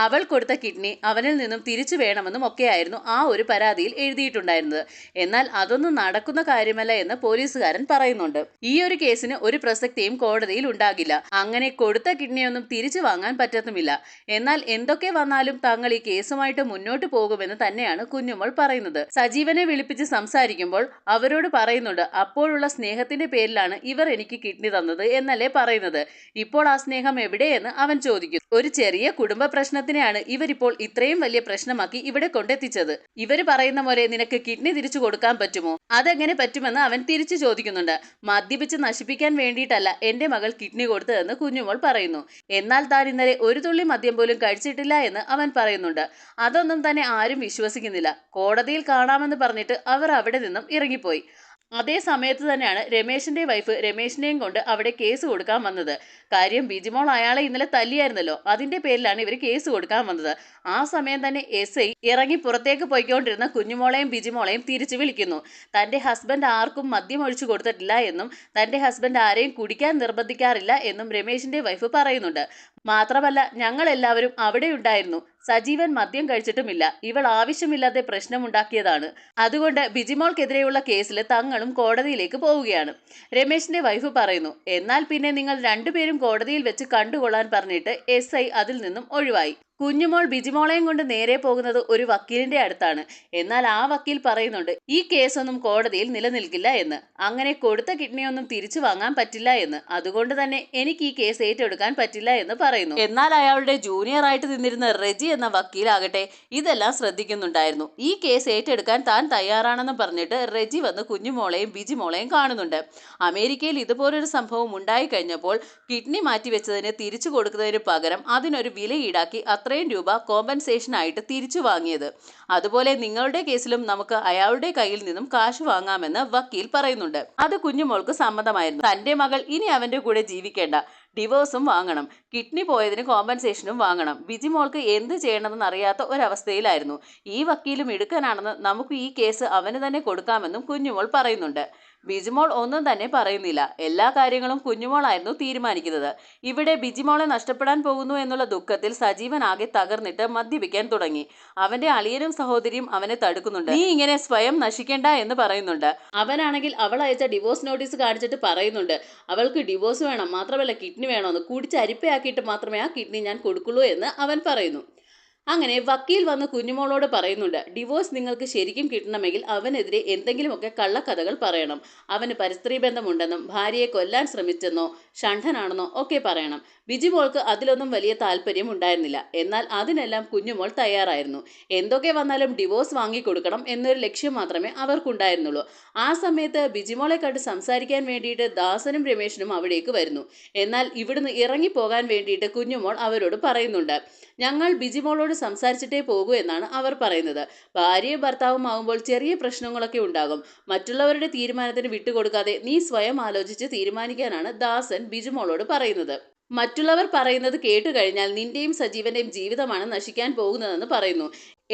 അവൾ കൊടുത്ത കിഡ്നി അവനിൽ നിന്നും തിരിച്ചു വേണമെന്നും ഒക്കെയായിരുന്നു ആ ഒരു പരാതിയിൽ എഴുതിയിട്ടുണ്ടായിരുന്നത്. എന്നാൽ അതൊന്നും നടക്കുന്ന കാര്യമല്ല എന്ന് പോലീസുകാരൻ പറയുന്നുണ്ട്. ഈ ഒരു കേസിന് ഒരു പ്രസക്തിയും കോടതിയിൽ ഉണ്ടാകില്ല. അങ്ങനെ കൊടുത്ത കിഡ്നിയൊന്നും തിരിച്ചു വാങ്ങാൻ പറ്റത്തുമില്ല. എന്നാൽ എന്തൊക്കെ വന്നാലും തങ്ങൾ ഈ കേസുമായിട്ട് മുന്നോട്ട് പോകുമെന്ന് തന്നെയാണ് കുഞ്ഞുമോൾ പറയുന്നത്. സജീവനെ വിളിപ്പിച്ച് സംസാരിക്കുമ്പോൾ അവരോട് പറയുന്നുണ്ട്, അപ്പോഴുള്ള സ്നേഹത്തിന്റെ പേരിലാണ് ഇവർ എനിക്ക് കിഡ്നി തന്നത് എന്നല്ലേ പറയുന്നത്. ഇപ്പോൾ ആ സ്നേഹം എവിടെയെന്ന് അവൻ ചോദിക്കുന്നു. ഒരു ചെറിയ കുടുംബ പ്രശ്നത്തിനെയാണ് ഇവരിപ്പോൾ ഇത്രയും വലിയ പ്രശ്നമാക്കി ഇവിടെ കൊണ്ടെത്തിച്ചത്. ഇവര് പറയുന്ന പോലെ നിനക്ക് കിഡ്നി തിരിച്ചു കൊടുക്കാൻ പറ്റുമോ? അതെങ്ങനെ പറ്റുമെന്ന് അവൻ തിരിച്ചു ചോദിക്കുന്നുണ്ട്. മദ്യപിച്ച് നശിപ്പിക്കാൻ വേണ്ടിയിട്ടല്ല എന്റെ മകൾ കിഡ്നി കൊടുത്തതെന്ന് കുഞ്ഞുമോൾ പറയുന്നു. എന്നാൽ താൻ ഇന്നലെ ഒരു തുള്ളി മദ്യം പോലും കഴിച്ചിട്ടില്ല എന്ന് അവൻ പറയുന്നുണ്ട്. അതൊന്നും തന്നെ ആരും വിശ്വസിക്കുന്നില്ല. കോടതിയിൽ കാണാമെന്ന് പറഞ്ഞിട്ട് അവർ അവിടെ നിന്നും ഇറങ്ങിപ്പോയി. അതേ സമയത്ത് തന്നെയാണ് രമേശിന്റെ വൈഫ് രമേശിനെയും കൊണ്ട് അവിടെ കേസ് കൊടുക്കാൻ വന്നത്. കാര്യം ബിജിമോൾ അയാളെ ഇന്നലെ തല്ലിയായിരുന്നല്ലോ, അതിന്റെ പേരിലാണ് ഇവർ കേസ് കൊടുക്കാൻ വന്നത്. ആ സമയം തന്നെ SI ഇറങ്ങി പുറത്തേക്ക് പോയിക്കൊണ്ടിരുന്ന കുഞ്ഞുമോളെയും ബിജിമോളെയും തിരിച്ചു വിളിക്കുന്നു. തന്റെ ഹസ്ബൻഡ് ആർക്കും മദ്യം ഒഴിച്ചു കൊടുത്തിട്ടില്ല എന്നും തന്റെ ഹസ്ബൻഡ് ആരെയും കുടിക്കാൻ നിർബന്ധിക്കാറില്ല എന്നും രമേശിന്റെ വൈഫ് പറയുന്നുണ്ട്. മാത്രമല്ല, ഞങ്ങൾ എല്ലാവരും അവിടെ ഉണ്ടായിരുന്നു. സജീവൻ മദ്യം കഴിച്ചിട്ടുമില്ല. ഇവൾ ആവശ്യമില്ലാതെ പ്രശ്നമുണ്ടാക്കിയതാണ്. അതുകൊണ്ട് ബിജിമോൾക്കെതിരെയുള്ള കേസിൽ തങ്ങളും കോടതിയിലേക്ക് പോവുകയാണ്. രമേശിന്റെ വൈഫ് പറയുന്നു. എന്നാൽ പിന്നെ നിങ്ങൾ രണ്ടുപേരും കോടതിയിൽ വെച്ച് കണ്ടുകൊള്ളാൻ പറഞ്ഞിട്ട് SI അതിൽ നിന്നും ഒഴിവായി. കുഞ്ഞുമോൾ ബിജിമോളെയും കൊണ്ട് നേരെ പോകുന്നത് ഒരു വക്കീലിന്റെ അടുത്താണ്. എന്നാൽ ആ വക്കീൽ പറയുന്നുണ്ട്, ഈ കേസൊന്നും കോടതിയിൽ നിലനിൽക്കില്ല എന്ന്. അങ്ങനെ കൊടുത്ത കിഡ്നിയൊന്നും തിരിച്ചു വാങ്ങാൻ പറ്റില്ല എന്ന്. അതുകൊണ്ട് തന്നെ എനിക്ക് ഈ കേസ് ഏറ്റെടുക്കാൻ പറ്റില്ല എന്ന് പറയുന്നു. എന്നാൽ അയാളുടെ ജൂനിയർ ആയിട്ട് നിന്നിരുന്ന റെജി എന്ന വക്കീലാകട്ടെ ഇതെല്ലാം ശ്രദ്ധിക്കുന്നുണ്ടായിരുന്നു. ഈ കേസ് ഏറ്റെടുക്കാൻ താൻ തയ്യാറാണെന്ന് പറഞ്ഞിട്ട് റെജി വന്ന് കുഞ്ഞുമോളെയും ബിജിമോളെയും കാണുന്നുണ്ട്. അമേരിക്കയിൽ ഇതുപോലൊരു സംഭവം ഉണ്ടായി കഴിഞ്ഞപ്പോൾ കിഡ്നി മാറ്റിവെച്ചതിന് തിരിച്ചു കൊടുക്കുന്നതിന് പകരം അതിനൊരു വില ഈടാക്കി അത്രയും രൂപ കോമ്പൻസേഷൻ ആയിട്ട് തിരിച്ചു വാങ്ങിയത്. അതുപോലെ നിങ്ങളുടെ കേസിലും നമുക്ക് അയാളുടെ കയ്യിൽ നിന്നും കാശ് വാങ്ങാമെന്ന് വക്കീൽ പറയുന്നുണ്ട്. അത് കുഞ്ഞുമോൾക്ക് സമ്മതമായിരുന്നു. തന്റെ മകൾ ഇനി അവന്റെ കൂടെ ജീവിക്കേണ്ട, ഡിവോഴ്സും വാങ്ങണം, കിഡ്നി പോയതിന് കോമ്പൻസേഷനും വാങ്ങണം. ബിജിമോൾക്ക് എന്ത് ചെയ്യണമെന്ന് അറിയാത്ത ഒരവസ്ഥയിലായിരുന്നു. ഈ വക്കീലും ഇടുക്കനാണെന്ന് നമുക്ക് ഈ കേസ് അവന് തന്നെ കൊടുക്കാമെന്നും കുഞ്ഞുമോൾ പറയുന്നുണ്ട്. ബിജിമോൾ ഒന്നും തന്നെ പറയുന്നില്ല. എല്ലാ കാര്യങ്ങളും കുഞ്ഞുമോളായിരുന്നു തീരുമാനിക്കുന്നത്. ഇവിടെ ബിജിമോളെ നഷ്ടപ്പെടാൻ പോകുന്നു എന്നുള്ള ദുഃഖത്തിൽ സജീവൻ ആകെ തകർന്നിട്ട് മദ്യപിക്കാൻ തുടങ്ങി. അവന്റെ അളിയനും സഹോദരിയും അവനെ തടുക്കുന്നുണ്ട്. നീ ഇങ്ങനെ സ്വയം നശിക്കേണ്ട എന്ന് പറയുന്നുണ്ട്. അവനാണെങ്കിൽ അവൾ അയച്ച ഡിവോഴ്സ് നോട്ടീസ് കാണിച്ചിട്ട് പറയുന്നുണ്ട്, അവൾക്ക് ഡിവോഴ്സ് വേണം, മാത്രമല്ല കിഡ്നി വേണമെന്ന്. കുടിച്ച് അരിപ്പയാക്കിയിട്ട് മാത്രമേ ആ കിഡ്നി ഞാൻ കൊടുക്കുള്ളൂ എന്ന് അവൻ പറയുന്നു. അങ്ങനെ വക്കീൽ വന്ന് കുഞ്ഞുമോളോട് പറയുന്നുണ്ട്, ഡിവോഴ്സ് നിങ്ങൾക്ക് ശരിക്കും കിട്ടണമെങ്കിൽ അവനെതിരെ എന്തെങ്കിലുമൊക്കെ കള്ളക്കഥകൾ പറയണം. അവന് പരസ്ത്രീ ബന്ധമുണ്ടെന്നും ഭാര്യയെ കൊല്ലാൻ ശ്രമിച്ചെന്നോ ഷണ്ഠനാണെന്നോ ഒക്കെ പറയണം. ബിജിമോൾക്ക് അതിലൊന്നും വലിയ താല്പര്യം ഉണ്ടായിരുന്നില്ല. എന്നാൽ അതിനെല്ലാം കുഞ്ഞുമോൾ തയ്യാറായിരുന്നു. എന്തൊക്കെ വന്നാലും ഡിവോഴ്സ് വാങ്ങിക്കൊടുക്കണം എന്നൊരു ലക്ഷ്യം മാത്രമേ അവർക്കുണ്ടായിരുന്നുള്ളൂ. ആ സമയത്ത് ബിജിമോളെ കണ്ട് സംസാരിക്കാൻ വേണ്ടിയിട്ട് ദാസനും രമേശനും അവിടേക്ക് വരുന്നു. എന്നാൽ ഇവിടുന്ന് ഇറങ്ങിപ്പോകാൻ വേണ്ടിയിട്ട് കുഞ്ഞുമോൾ അവരോട് പറയുന്നുണ്ട്, ഞങ്ങൾ ബിജിമോളോട് സംസാരിച്ചിട്ടേ പോകൂ എന്നാണ് അവർ പറയുന്നത്. ഭാര്യയും ഭർത്താവും ആവുമ്പോൾ ചെറിയ പ്രശ്നങ്ങളൊക്കെ ഉണ്ടാകും. മറ്റുള്ളവരുടെ തീരുമാനത്തിന് വിട്ടുകൊടുക്കാതെ നീ സ്വയം ആലോചിച്ച് തീരുമാനിക്കാനാണ് ദാസൻ ബിജിമോളോട് പറയുന്നത്. മറ്റുള്ളവർ പറയുന്നത് കേട്ടു കഴിഞ്ഞാൽ നിന്റെയും സജീവന്റെയും ജീവിതമാണ് നശിക്കാൻ പോകുന്നതെന്ന് പറയുന്നു.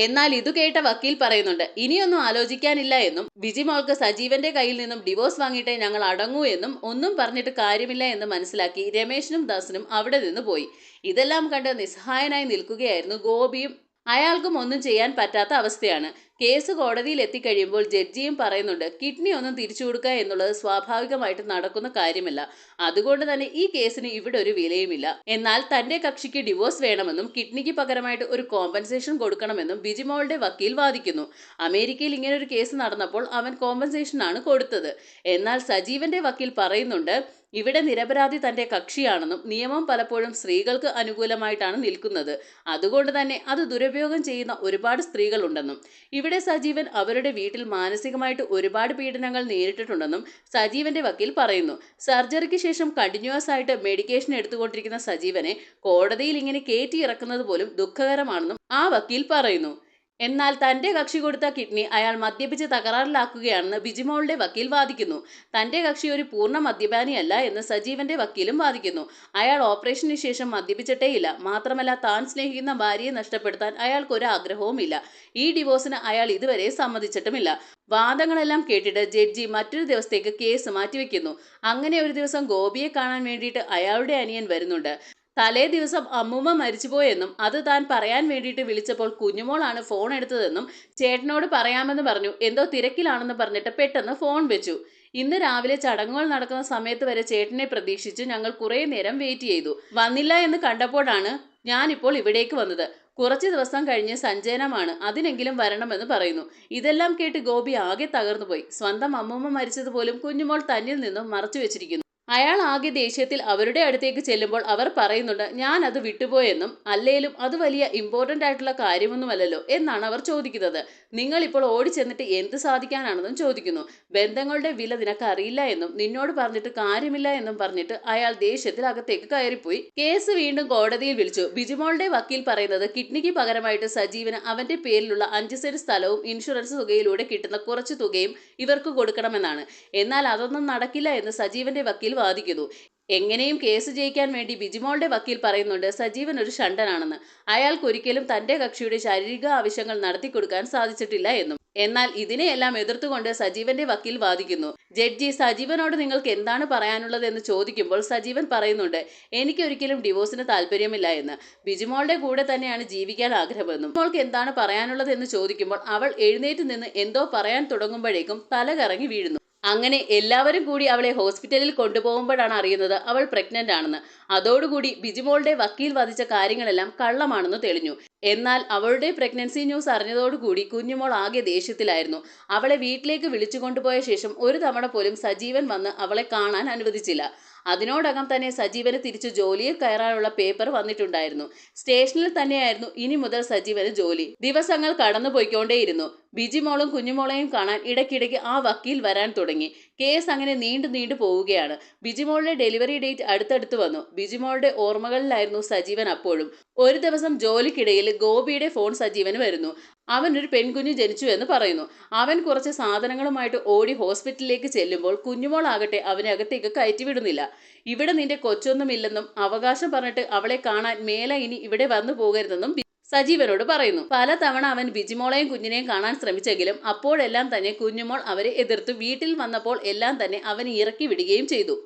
എന്നാൽ ഇത് കേട്ട വക്കീൽ പറയുന്നുണ്ട്, ഇനിയൊന്നും ആലോചിക്കാനില്ല എന്നും ബിജിമോൾക്ക് സജീവന്റെ കയ്യിൽ നിന്നും ഡിവോഴ്സ് വാങ്ങിയിട്ടേ ഞങ്ങൾ അടങ്ങൂ എന്നും ഒന്നും പറഞ്ഞിട്ട് കാര്യമില്ല എന്ന് മനസ്സിലാക്കി രമേശനും ദാസനും അവിടെ നിന്ന് പോയി. ഇതെല്ലാം കണ്ട് നിസ്സഹായനായി നിൽക്കുകയായിരുന്നു ഗോപിയും. അയാൾക്കും ഒന്നും ചെയ്യാൻ പറ്റാത്ത അവസ്ഥയാണ്. കേസ് കോടതിയിൽ എത്തിക്കഴിയുമ്പോൾ ജഡ്ജിയും പറയുന്നുണ്ട്, കിഡ്നി ഒന്നും തിരിച്ചു കൊടുക്കുക എന്നുള്ളത് സ്വാഭാവികമായിട്ട് നടക്കുന്ന കാര്യമല്ല. അതുകൊണ്ട് തന്നെ ഈ കേസിന് ഇവിടെ ഒരു വിലയുമില്ല. എന്നാൽ തന്റെ കക്ഷിക്ക് ഡിവോഴ്സ് വേണമെന്നും കിഡ്നിക്ക് പകരമായിട്ട് ഒരു കോമ്പൻസേഷൻ കൊടുക്കണമെന്നും ബിജിമോളുടെ വക്കീൽ വാദിക്കുന്നു. അമേരിക്കയിൽ ഇങ്ങനൊരു കേസ് നടന്നപ്പോൾ അവൻ കോമ്പൻസേഷനാണ് കൊടുത്തത്. എന്നാൽ സജീവന്റെ വക്കീൽ പറയുന്നുണ്ട്, ഇവിടെ നിരപരാധി തന്റെ കക്ഷിയാണെന്നും നിയമം പലപ്പോഴും സ്ത്രീകൾക്ക് അനുകൂലമായിട്ടാണ് നിൽക്കുന്നത്. അതുകൊണ്ട് തന്നെ അത് ദുരുപയോഗം ചെയ്യുന്ന ഒരുപാട് സ്ത്രീകളുണ്ടെന്നും ഇവിടെ സജീവൻ അവരുടെ വീട്ടിൽ മാനസികമായിട്ട് ഒരുപാട് പീഡനങ്ങൾ നേരിട്ടിട്ടുണ്ടെന്നും സജീവന്റെ വക്കീൽ പറയുന്നു. സർജറിക്ക് ശേഷം കണ്ടിന്യൂസ് ആയിട്ട് മെഡിക്കേഷൻ എടുത്തുകൊണ്ടിരിക്കുന്ന സജീവനെ കോടതിയിൽ ഇങ്ങനെ കയറ്റി ഇറക്കുന്നത് പോലും ദുഃഖകരമാണെന്നും ആ വക്കീൽ പറയുന്നു. എന്നാൽ തന്റെ കക്ഷി കൊടുത്ത കിഡ്നി അയാൾ മദ്യപിച്ച് തകരാറിലാക്കുകയാണെന്ന് ബിജിമോളുടെ വക്കീൽ വാദിക്കുന്നു. തന്റെ കക്ഷി ഒരു പൂർണ്ണ മദ്യപാനിയല്ല എന്ന് സജീവന്റെ വക്കീലും വാദിക്കുന്നു. അയാൾ ഓപ്പറേഷന് ശേഷം മദ്യപിച്ചിട്ടേയില്ല. മാത്രമല്ല, താൻ സ്നേഹിക്കുന്ന ഭാര്യയെ നഷ്ടപ്പെടുത്താൻ അയാൾക്കൊരു ആഗ്രഹവുമില്ല. ഈ ഡിവോഴ്സിന് അയാൾ ഇതുവരെ സമ്മതിച്ചിട്ടുമില്ല. വാദങ്ങളെല്ലാം കേട്ടിട്ട് ജഡ്ജി മറ്റൊരു ദിവസത്തേക്ക് കേസ് മാറ്റിവെക്കുന്നു. അങ്ങനെ ഒരു ദിവസം ഗോപിയെ കാണാൻ വേണ്ടിയിട്ട് അയാളുടെ അനിയൻ വരുന്നുണ്ട്. തലേ ദിവസം അമ്മൂമ്മ മരിച്ചുപോയെന്നും അത് താൻ പറയാൻ വേണ്ടിയിട്ട് വിളിച്ചപ്പോൾ കുഞ്ഞുമോളാണ് ഫോൺ എടുത്തതെന്നും ചേട്ടനോട് പറയാമെന്ന് പറഞ്ഞു. എന്തോ തിരക്കിലാണെന്ന് പറഞ്ഞിട്ട് പെട്ടെന്ന് ഫോൺ വെച്ചു. ഇന്ന് രാവിലെ ചടങ്ങുകൾ നടക്കുന്ന സമയത്ത് വരെ ചേട്ടനെ പ്രതീക്ഷിച്ച് ഞങ്ങൾ കുറേ നേരം വെയിറ്റ് ചെയ്തു. വന്നില്ല എന്ന് കണ്ടപ്പോഴാണ് ഞാനിപ്പോൾ ഇവിടേക്ക് വന്നത്. കുറച്ച് ദിവസം കഴിഞ്ഞ് സഞ്ചയനമാണ്, അതിനെങ്കിലും വരണമെന്ന് പറയുന്നു. ഇതെല്ലാം കേട്ട് ഗോപി ആകെ തകർന്നുപോയി. സ്വന്തം അമ്മൂമ്മ മരിച്ചതുപോലും കുഞ്ഞുമോൾ തന്നിൽ നിന്നും മറച്ചു വെച്ചിരിക്കുന്നു. അയാൾ ആകെ ദേഷ്യത്തിൽ അവരുടെ അടുത്തേക്ക് ചെല്ലുമ്പോൾ അവർ പറയുന്നുണ്ട് ഞാൻ അത് വിട്ടുപോയെന്നും അല്ലേലും അത് വലിയ ഇമ്പോർട്ടൻ്റ് ആയിട്ടുള്ള കാര്യമൊന്നുമല്ലല്ലോ എന്നാണ് അവർ ചോദിക്കുന്നത്. നിങ്ങൾ ഇപ്പോൾ ഓടിച്ചെന്നിട്ട് എന്ത് സാധിക്കാനാണെന്നും ചോദിക്കുന്നു. ബന്ധങ്ങളുടെ വില നിനക്ക് അറിയില്ല എന്നും നിന്നോട് പറഞ്ഞിട്ട് കാര്യമില്ല എന്നും പറഞ്ഞിട്ട് അയാൾ ദേഷ്യത്തിൽ അകത്തേക്ക് കയറിപ്പോയി. കേസ് വീണ്ടും കോടതിയിൽ വിളിച്ചു. ബിജിമോളുടെ വക്കീൽ പറയുന്നത് കിഡ്നിക്ക് പകരമായിട്ട് സജീവന് അവന്റെ പേരിലുള്ള 5 സെന്റ് സ്ഥലവും ഇൻഷുറൻസ് തുകയിലൂടെ കിട്ടുന്ന കുറച്ചു തുകയും ഇവർക്ക് കൊടുക്കണമെന്നാണ്. എന്നാൽ അതൊന്നും നടക്കില്ല എന്ന് സജീവന്റെ വക്കീൽ വാദിക്കുന്നു. എങ്ങനെയും കേസ് ജയിക്കാൻ വേണ്ടി ബിജിമോളുടെ വക്കീൽ പറയുന്നുണ്ട് സജീവൻ ഒരു ഷണ്ടനാണെന്ന്. അയാൾക്കൊരിക്കലും തന്റെ കക്ഷിയുടെ ശാരീരിക ആവശ്യങ്ങൾ നടത്തിക്കൊടുക്കാൻ സാധിച്ചിട്ടില്ല എന്നും. എന്നാൽ ഇതിനെയെല്ലാം എതിർത്തുകൊണ്ട് സജീവന്റെ വക്കീൽ വാദിക്കുന്നു. ജഡ്ജി സജീവനോട് നിങ്ങൾക്ക് എന്താണ് പറയാനുള്ളത് എന്ന് ചോദിക്കുമ്പോൾ സജീവൻ പറയുന്നുണ്ട് എനിക്കൊരിക്കലും ഡിവോഴ്സിന് താല്പര്യമില്ല എന്ന്. ബിജിമോളുടെ കൂടെ തന്നെയാണ് ജീവിക്കാൻ ആഗ്രഹമെന്നും. മോൾക്ക് എന്താണ് പറയാനുള്ളത് എന്ന് ചോദിക്കുമ്പോൾ അവൾ എഴുന്നേറ്റ് നിന്ന് എന്തോ പറയാൻ തുടങ്ങുമ്പോഴേക്കും തല കറങ്ങി വീഴുന്നു. അങ്ങനെ എല്ലാവരും കൂടി അവളെ ഹോസ്പിറ്റലിൽ കൊണ്ടുപോകുമ്പോഴാണ് അറിയുന്നത് അവൾ പ്രഗ്നന്റ് ആണെന്ന്. അതോടുകൂടി ബിജിമോളുടെ വക്കീൽ വാദിച്ച കാര്യങ്ങളെല്ലാം കള്ളമാണെന്ന് തെളിഞ്ഞു. എന്നാൽ അവളുടെ പ്രഗ്നൻസി ന്യൂസ് അറിഞ്ഞതോടുകൂടി കുഞ്ഞുമോൾ ആകെ ദേഷ്യത്തിലായിരുന്നു. അവളെ വീട്ടിലേക്ക് വിളിച്ചു കൊണ്ടുപോയ ശേഷം ഒരു തവണ പോലും സജീവൻ വന്ന് അവളെ കാണാൻ അനുവദിച്ചില്ല. അതിനോടകം തന്നെ സജീവന് തിരിച്ചു ജോലിയിൽ കയറാനുള്ള പേപ്പർ വന്നിട്ടുണ്ടായിരുന്നു. സ്റ്റേഷനിൽ തന്നെയായിരുന്നു ഇനി മുതൽ സജീവന് ജോലി. ദിവസങ്ങൾ കടന്നുപോയിക്കൊണ്ടേയിരുന്നു. ബിജിമോളും കുഞ്ഞുമോളെയും കാണാൻ ഇടയ്ക്കിടയ്ക്ക് ആ വക്കീൽ വരാൻ തുടങ്ങി. കേസ് അങ്ങനെ നീണ്ടു പോവുകയാണ്. ബിജിമോളുടെ ഡെലിവറി ഡേറ്റ് അടുത്തടുത്ത് വന്നു. ബിജിമോളുടെ ഓർമ്മകളിലായിരുന്നു സജീവൻ അപ്പോഴും. ഒരു ദിവസം ജോലിക്കിടയിൽ ഗോപിയുടെ ഫോൺ സജീവന് വരുന്നു. അവനൊരു പെൺകുഞ്ഞ് ജനിച്ചു എന്ന് പറയുന്നു. അവൻ കുറച്ച് സാധനങ്ങളുമായിട്ട് ഓടി ഹോസ്പിറ്റലിലേക്ക് ചെല്ലുമ്പോൾ കുഞ്ഞുമോൾ ആകട്ടെ അവനെ അകത്തേക്ക് കയറ്റി വിടുന്നില്ല. ഇവിടെ നിന്റെ കൊച്ചൊന്നുമില്ലെന്നും അവകാശം പറഞ്ഞിട്ട് അവളെ കാണാൻ മേലെ ഇനി ഇവിടെ വന്നു പോകരുതെന്നും സജീവനോട് പറയുന്നു. പലതവണ അവൻ ബിജിമോളെയും കുഞ്ഞിനെയും കാണാൻ ശ്രമിച്ചെങ്കിലും അപ്പോഴെല്ലാം തന്നെ കുഞ്ഞുമോൾ അവരെ എതിർത്തു. വീട്ടിൽ വന്നപ്പോൾ എല്ലാം തന്നെ അവൻ ഇറക്കി വിടുകയും ചെയ്തു.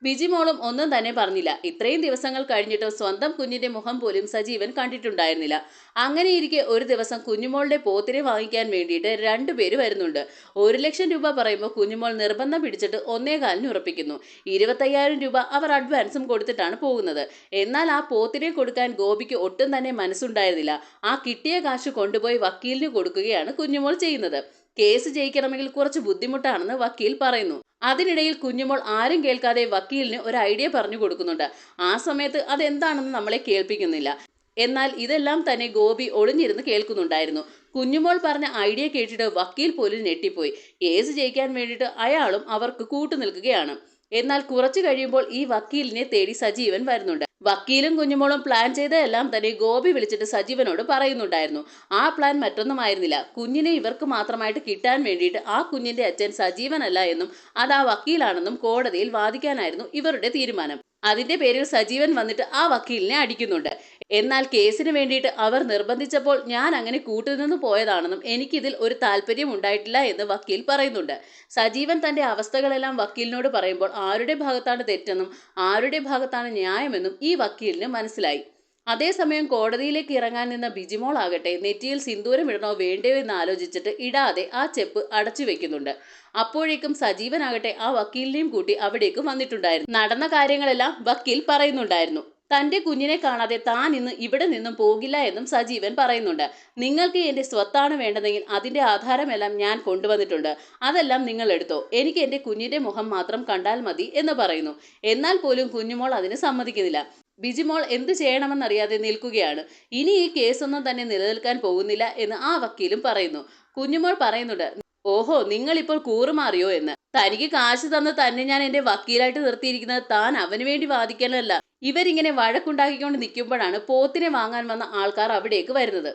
ബിജിമോളും ഒന്നും തന്നെ പറഞ്ഞില്ല. ഇത്രയും ദിവസങ്ങൾ കഴിഞ്ഞിട്ടും സ്വന്തം കുഞ്ഞിന്റെ മുഖം പോലും സജീവൻ കണ്ടിട്ടുണ്ടായിരുന്നില്ല. അങ്ങനെയിരിക്കെ ഒരു ദിവസം കുഞ്ഞുമോളുടെ പോത്തിനെ വാങ്ങിക്കാൻ വേണ്ടിയിട്ട് 2 പേര് വരുന്നുണ്ട്. 1 ലക്ഷം രൂപ പറയുമ്പോൾ കുഞ്ഞുമോൾ നിർബന്ധം പിടിച്ചിട്ട് 1.25 ഉറപ്പിക്കുന്നു. 25,000 രൂപ അവർ അഡ്വാൻസും കൊടുത്തിട്ടാണ് പോകുന്നത്. എന്നാൽ ആ പോത്തിനെ കൊടുക്കാൻ ഗോപിക്ക് ഒട്ടും തന്നെ മനസ്സുണ്ടായിരുന്നില്ല. ആ കിട്ടിയ കാശ് കൊണ്ടുപോയി വക്കീലിന് കൊടുക്കുകയാണ് കുഞ്ഞുമോൾ ചെയ്യുന്നത്. കേസ് ജയിക്കണമെങ്കിൽ കുറച്ച് ബുദ്ധിമുട്ടാണെന്ന് വക്കീൽ പറയുന്നു. അതിനിടയിൽ കുഞ്ഞുമോൾ ആരും കേൾക്കാതെ വക്കീലിന് ഒരു ഐഡിയ പറഞ്ഞു കൊടുക്കുന്നുണ്ട്. ആ സമയത്ത് അതെന്താണെന്ന് നമ്മളെ കേൾപ്പിക്കുന്നില്ല. എന്നാൽ ഇതെല്ലാം തന്നെ ഗോപി ഒളിഞ്ഞിരുന്ന് കേൾക്കുന്നുണ്ടായിരുന്നു. കുഞ്ഞുമോൾ പറഞ്ഞ ഐഡിയ കേട്ടിട്ട് വക്കീൽ പോലും ഞെട്ടിപ്പോയി. കേസ് ജയിക്കാൻ വേണ്ടിയിട്ട് അയാളും അവർക്ക് കൂട്ടുനിൽക്കുകയാണ്. എന്നാൽ കുറച്ചു കഴിയുമ്പോൾ ഈ വക്കീലിനെ തേടി സജീവൻ വരുന്നുണ്ട്. വക്കീലും കുഞ്ഞുമോളും പ്ലാൻ ചെയ്തതെല്ലാം തന്നെ ഗോപി വിളിച്ചിട്ട് സജീവനോട് പറയുന്നുണ്ടായിരുന്നു. ആ പ്ലാൻ മറ്റൊന്നുമായിരുന്നില്ല. കുഞ്ഞിനെ ഇവർക്ക് മാത്രമായിട്ട് കിട്ടാൻ വേണ്ടിയിട്ട് ആ കുഞ്ഞിന്റെ അച്ഛൻ സജീവനല്ല എന്നും അത് ആ വക്കീലാണെന്നും കോടതിയിൽ വാദിക്കാനായിരുന്നു ഇവരുടെ തീരുമാനം. അതിന്റെ പേരിൽ സജീവൻ വന്നിട്ട് ആ വക്കീലിനെ അടിക്കുന്നുണ്ട്. എന്നാൽ കേസിന് വേണ്ടിയിട്ട് അവർ നിർബന്ധിച്ചപ്പോൾ ഞാൻ അങ്ങനെ കൂട്ടുനിന്ന് പോയതാണെന്നും എനിക്കിതിൽ ഒരു താല്പര്യം ഉണ്ടായിട്ടില്ല എന്ന് വക്കീൽ പറയുന്നുണ്ട്. സജീവൻ തന്റെ അവസ്ഥകളെല്ലാം വക്കീലിനോട് പറയുമ്പോൾ ആരുടെ ഭാഗത്താണ് തെറ്റെന്നും ആരുടെ ഭാഗത്താണ് ന്യായമെന്നും ഈ വക്കീലിന് മനസ്സിലായി. അതേസമയം കോടതിയിലേക്ക് ഇറങ്ങാൻ നിന്ന ബിജിമോൾ ആകട്ടെ നെറ്റിയിൽ സിന്ദൂരം ഇടണോ വേണ്ടയോ എന്ന് ആലോചിച്ചിട്ട് ഇടാതെ ആ ചെപ്പ് അടച്ചു വെക്കുന്നുണ്ട്. അപ്പോഴേക്കും സജീവനാകട്ടെ ആ വക്കീലിനെയും കൂട്ടി അവിടേക്ക് വന്നിട്ടുണ്ടായിരുന്നു. നടന്ന കാര്യങ്ങളെല്ലാം വക്കീൽ പറയുന്നുണ്ടായിരുന്നു. തന്റെ കുഞ്ഞിനെ കാണാതെ താൻ ഇന്ന് ഇവിടെ നിന്നും പോകില്ല എന്നും സജീവൻ പറയുന്നുണ്ട്. നിങ്ങൾക്ക് എന്റെ സ്വത്താണ് വേണ്ടതെങ്കിൽ അതിന്റെ ആധാരമെല്ലാം ഞാൻ കൊണ്ടുവന്നിട്ടുണ്ട്. അതെല്ലാം നിങ്ങൾ എടുത്തോ. എനിക്ക് എന്റെ കുഞ്ഞിന്റെ മുഖം മാത്രം കണ്ടാൽ മതി എന്ന് പറയുന്നു. എന്നാൽ പോലും കുഞ്ഞുമോൾ അതിന് സമ്മതിക്കുന്നില്ല. ബിജിമോൾ എന്ത് ചെയ്യണമെന്നറിയാതെ നിൽക്കുകയാണ്. ഇനി ഈ കേസൊന്നും തന്നെ നിലനിൽക്കാൻ പോകുന്നില്ല എന്ന് ആ വക്കീലും പറയുന്നു. കുഞ്ഞുമോൾ പറയുന്നുണ്ട് ഓഹോ നിങ്ങളിപ്പോൾ കൂറുമാറിയോ എന്ന്. തനിക്ക് കാശ് തന്ന് തന്നെ ഞാൻ എന്റെ വക്കീലായിട്ട് നിർത്തിയിരിക്കുന്നത് താൻ അവന് വേണ്ടി വാദിക്കാനല്ല. ഇവരിങ്ങനെ വഴക്കുണ്ടാക്കിക്കൊണ്ട് നിൽക്കുമ്പോഴാണ് പോത്തിനെ വാങ്ങാൻ വന്ന ആൾക്കാർ അവിടേക്ക് വരുന്നത്.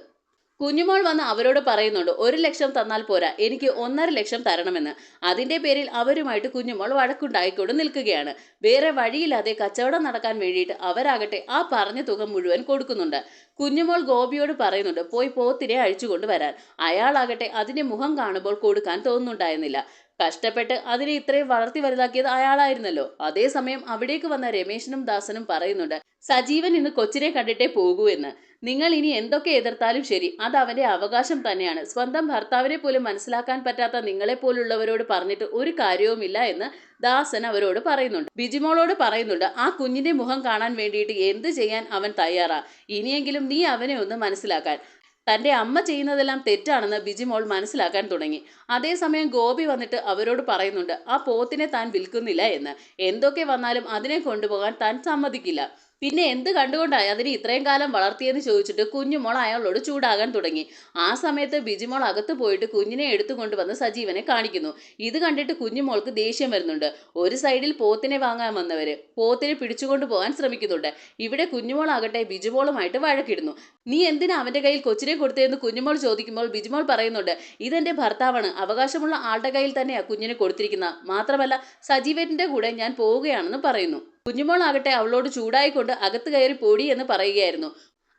കുഞ്ഞുമോൾ വന്ന് അവരോട് പറയുന്നുണ്ട് 1 ലക്ഷം തന്നാൽ പോരാ, എനിക്ക് 1.5 ലക്ഷം തരണമെന്ന്. അതിന്റെ പേരിൽ അവരുമായിട്ട് കുഞ്ഞുമോൾ വഴക്കുണ്ടായിക്കൊണ്ട് നിൽക്കുകയാണ്. വേറെ വഴിയില്ലാതെ കച്ചവടം നടക്കാൻ വേണ്ടിയിട്ട് അവരാകട്ടെ ആ പറഞ്ഞ തുക മുഴുവൻ കൊടുക്കുന്നുണ്ട്. കുഞ്ഞുമോൾ ഗോപിയോട് പറയുന്നുണ്ട് പോയി പോത്തിനെ അഴിച്ചുകൊണ്ട് വരാൻ. അയാളാകട്ടെ അതിന്റെ മുഖം കാണുമ്പോൾ കൊടുക്കാൻ തോന്നുന്നുണ്ടായിരുന്നില്ല. കഷ്ടപ്പെട്ട് അതിനെ ഇത്രയും വളർത്തി വലുതാക്കിയത് അയാളായിരുന്നല്ലോ. അതേസമയം അവിടേക്ക് വന്ന രമേശനും ദാസനും പറയുന്നുണ്ട് സജീവൻ ഇന്ന് കൊച്ചിനെ കണ്ടിട്ടേ പോകൂ എന്ന്. നിങ്ങൾ ഇനി എന്തൊക്കെ എതിർത്താലും ശരി, അത് അവന്റെ അവകാശം തന്നെയാണ്. സ്വന്തം ഭർത്താവിനെ പോലും മനസ്സിലാക്കാൻ പറ്റാത്ത നിങ്ങളെപ്പോലുള്ളവരോട് പറഞ്ഞിട്ട് ഒരു കാര്യവുമില്ല എന്ന് ദാസൻ അവരോട് പറയുന്നുണ്ട്. ബിജിമോളോട് പറയുന്നുണ്ട്, ആ കുഞ്ഞിന്റെ മുഖം കാണാൻ വേണ്ടിയിട്ട് എന്ത് ചെയ്യാൻ അവൻ തയ്യാറാ. ഇനിയെങ്കിലും നീ അവനെ ഒന്ന് മനസ്സിലാക്കാൻ. തന്റെ അമ്മ ചെയ്യുന്നതെല്ലാം തെറ്റാണെന്ന് ബിജിമോൾ മനസ്സിലാക്കാൻ തുടങ്ങി. അതേസമയം ഗോപി വന്നിട്ട് അവരോട് പറയുന്നുണ്ട്, ആ പോത്തിനെ താൻ വിൽക്കുന്നില്ല എന്ന്. എന്തൊക്കെ വന്നാലും അതിനെ കൊണ്ടുപോകാൻ താൻ സമ്മതിക്കില്ല. പിന്നെ എന്ത് കണ്ടുകൊണ്ടായി അതിനെ ഇത്രയും കാലം വളർത്തിയെന്ന് ചോദിച്ചിട്ട് കുഞ്ഞുമോൾ അയാളോട് ചൂടാകാൻ തുടങ്ങി. ആ സമയത്ത് ബിജിമോൾ അകത്ത് പോയിട്ട് കുഞ്ഞിനെ എടുത്തുകൊണ്ടുവന്ന് സജീവനെ കാണിക്കുന്നു. ഇത് കണ്ടിട്ട് കുഞ്ഞുമോൾക്ക് ദേഷ്യം വരുന്നുണ്ട്. ഒരു സൈഡിൽ പോത്തിനെ വാങ്ങാൻ വന്നവര് പോത്തിനെ പിടിച്ചുകൊണ്ടു പോകാൻ ശ്രമിക്കുന്നുണ്ട്. ഇവിടെ കുഞ്ഞുമോളാകട്ടെ ബിജിമോളുമായിട്ട് വഴക്കിടുന്നു. നീ എന്തിനാ അവന്റെ കയ്യിൽ കൊച്ചിനെ കൊടുത്തതെന്ന് കുഞ്ഞുമോൾ ചോദിക്കുമ്പോൾ ബിജിമോൾ പറയുന്നുണ്ട്, ഇതെന്റെ ഭർത്താവാണ്, അവകാശമുള്ള ആളുടെ കയ്യിൽ തന്നെയാ കുഞ്ഞിനെ കൊടുത്തിരിക്കുന്ന. മാത്രമല്ല സജീവന്റെ കൂടെ ഞാൻ പോവുകയാണെന്ന് പറയുന്നു. കുഞ്ഞുമോൾ ആകട്ടെ അവളോട് ചൂടായിക്കൊണ്ട് അകത്ത് കയറി പോടി എന്ന് പറയുകയായിരുന്നു.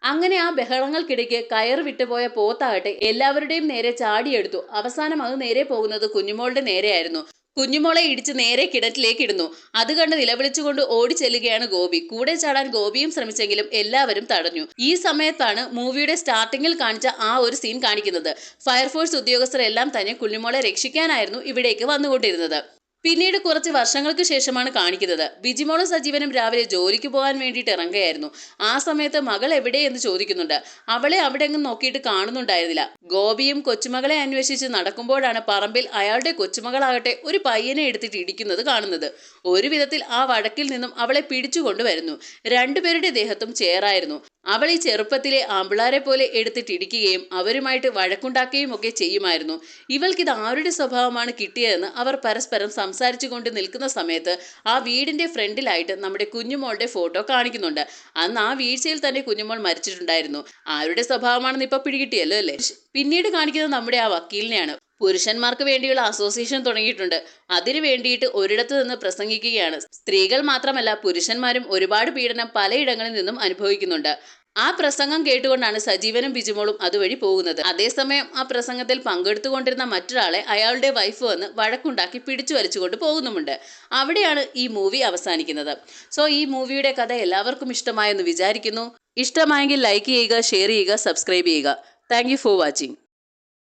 അങ്ങനെ ആ ബഹളങ്ങൾക്കിടയ്ക്ക് കയർ വിട്ടുപോയ പോത്താകട്ടെ എല്ലാവരുടെയും നേരെ ചാടിയെടുത്തു. അവസാനം അത് നേരെ പോകുന്നത് കുഞ്ഞുമോളുടെ നേരെയായിരുന്നു. കുഞ്ഞുമോളെ ഇടിച്ച് നേരെ കിണറ്റിലേക്ക് ഇടുന്നു. അത് കണ്ട് നിലവിളിച്ചുകൊണ്ട് ഓടി ചെല്ലുകയാണ് ഗോപി. കൂടെ ചാടാൻ ഗോപിയും ശ്രമിച്ചെങ്കിലും എല്ലാവരും തടഞ്ഞു. ഈ സമയത്താണ് മൂവിയുടെ സ്റ്റാർട്ടിങ്ങിൽ കാണിച്ച ആ ഒരു സീൻ കാണിക്കുന്നത്. ഫയർഫോഴ്സ് ഉദ്യോഗസ്ഥരെല്ലാം തന്നെ കുഞ്ഞുമോളെ രക്ഷിക്കാനായിരുന്നു ഇവിടേക്ക് വന്നുകൊണ്ടിരുന്നത്. പിന്നീട് കുറച്ച് വർഷങ്ങൾക്ക് ശേഷമാണ് കാണിക്കുന്നത്. ബിജിമോളും സജീവനും രാവിലെ ജോലിക്ക് പോകാൻ വേണ്ടിയിട്ട് ഇറങ്ങുകയായിരുന്നു. ആ സമയത്ത് മകൾ എവിടെ എന്ന് ചോദിക്കുന്നുണ്ട്. അവളെ അവിടെ എങ്ങും നോക്കിയിട്ട് കാണുന്നുണ്ടായിരുന്നില്ല. ഗോപിയും കൊച്ചുമകളെ അന്വേഷിച്ച് നടക്കുമ്പോഴാണ് പറമ്പിൽ അയാളുടെ കൊച്ചുമകളാകട്ടെ ഒരു പയ്യനെ എടുത്തിട്ട് ഇടിക്കുന്നത് കാണുന്നത്. ഒരു വിധത്തിൽ ആ വഴക്കിൽ നിന്നും അവളെ പിടിച്ചുകൊണ്ടുവരുന്നു. രണ്ടുപേരുടെ ദേഹത്തും ചേറായിരുന്നു. അവൾ ഈ ചെറുപ്പത്തിലെ ആമ്പിളാരെ പോലെ എടുത്തിട്ട് ഇടിക്കുകയും അവരുമായിട്ട് വഴക്കുണ്ടാക്കുകയും ഒക്കെ ചെയ്യുമായിരുന്നു. ഇവൾക്കിത് ആരുടെ സ്വഭാവമാണ് കിട്ടിയതെന്ന് അവർ പരസ്പരം സംസാരിച്ചു കൊണ്ട് നിൽക്കുന്ന സമയത്ത് ആ വീടിന്റെ ഫ്രണ്ടിലായിട്ട് നമ്മുടെ കുഞ്ഞുമോളുടെ ഫോട്ടോ കാണിക്കുന്നുണ്ട്. അന്ന് ആ വീഴ്ചയിൽ തന്നെ കുഞ്ഞുമോൾ മരിച്ചിട്ടുണ്ടായിരുന്നു. ആരുടെ സ്വഭാവമാണെന്ന് ഇപ്പൊ പിടികിട്ടിയല്ലോ അല്ലേ. പിന്നീട് കാണിക്കുന്നത് നമ്മുടെ ആ വക്കീലിനെയാണ്. പുരുഷന്മാർക്ക് വേണ്ടിയുള്ള അസോസിയേഷൻ തുടങ്ങിയിട്ടുണ്ട്. അതിനു വേണ്ടിയിട്ട് ഒരിടത്തു നിന്ന് പ്രസംഗിക്കുകയാണ്. സ്ത്രീകൾ മാത്രമല്ല പുരുഷന്മാരും ഒരുപാട് പീഡനം പലയിടങ്ങളിൽ നിന്നും അനുഭവിക്കുന്നുണ്ട്. ആ പ്രസംഗം കേട്ടുകൊണ്ടാണ് സജീവനും ബിജിമോളും അതുവഴി പോകുന്നത്. അതേസമയം ആ പ്രസംഗത്തിൽ പങ്കെടുത്തുകൊണ്ടിരുന്ന മറ്റൊരാളെ അയാളുടെ വൈഫ് വന്ന് വഴക്കുണ്ടാക്കി പിടിച്ചു വലിച്ചുകൊണ്ട് പോകുന്നുമുണ്ട്. അവിടെയാണ് ഈ മൂവി അവസാനിക്കുന്നത്. സോ ഈ മൂവിയുടെ കഥ എല്ലാവർക്കും ഇഷ്ടമായെന്ന് വിചാരിക്കുന്നു. ഇഷ്ടമായെങ്കിൽ ലൈക്ക് ചെയ്യുക, ഷെയർ ചെയ്യുക, സബ്സ്ക്രൈബ് ചെയ്യുക. Thank you for watching.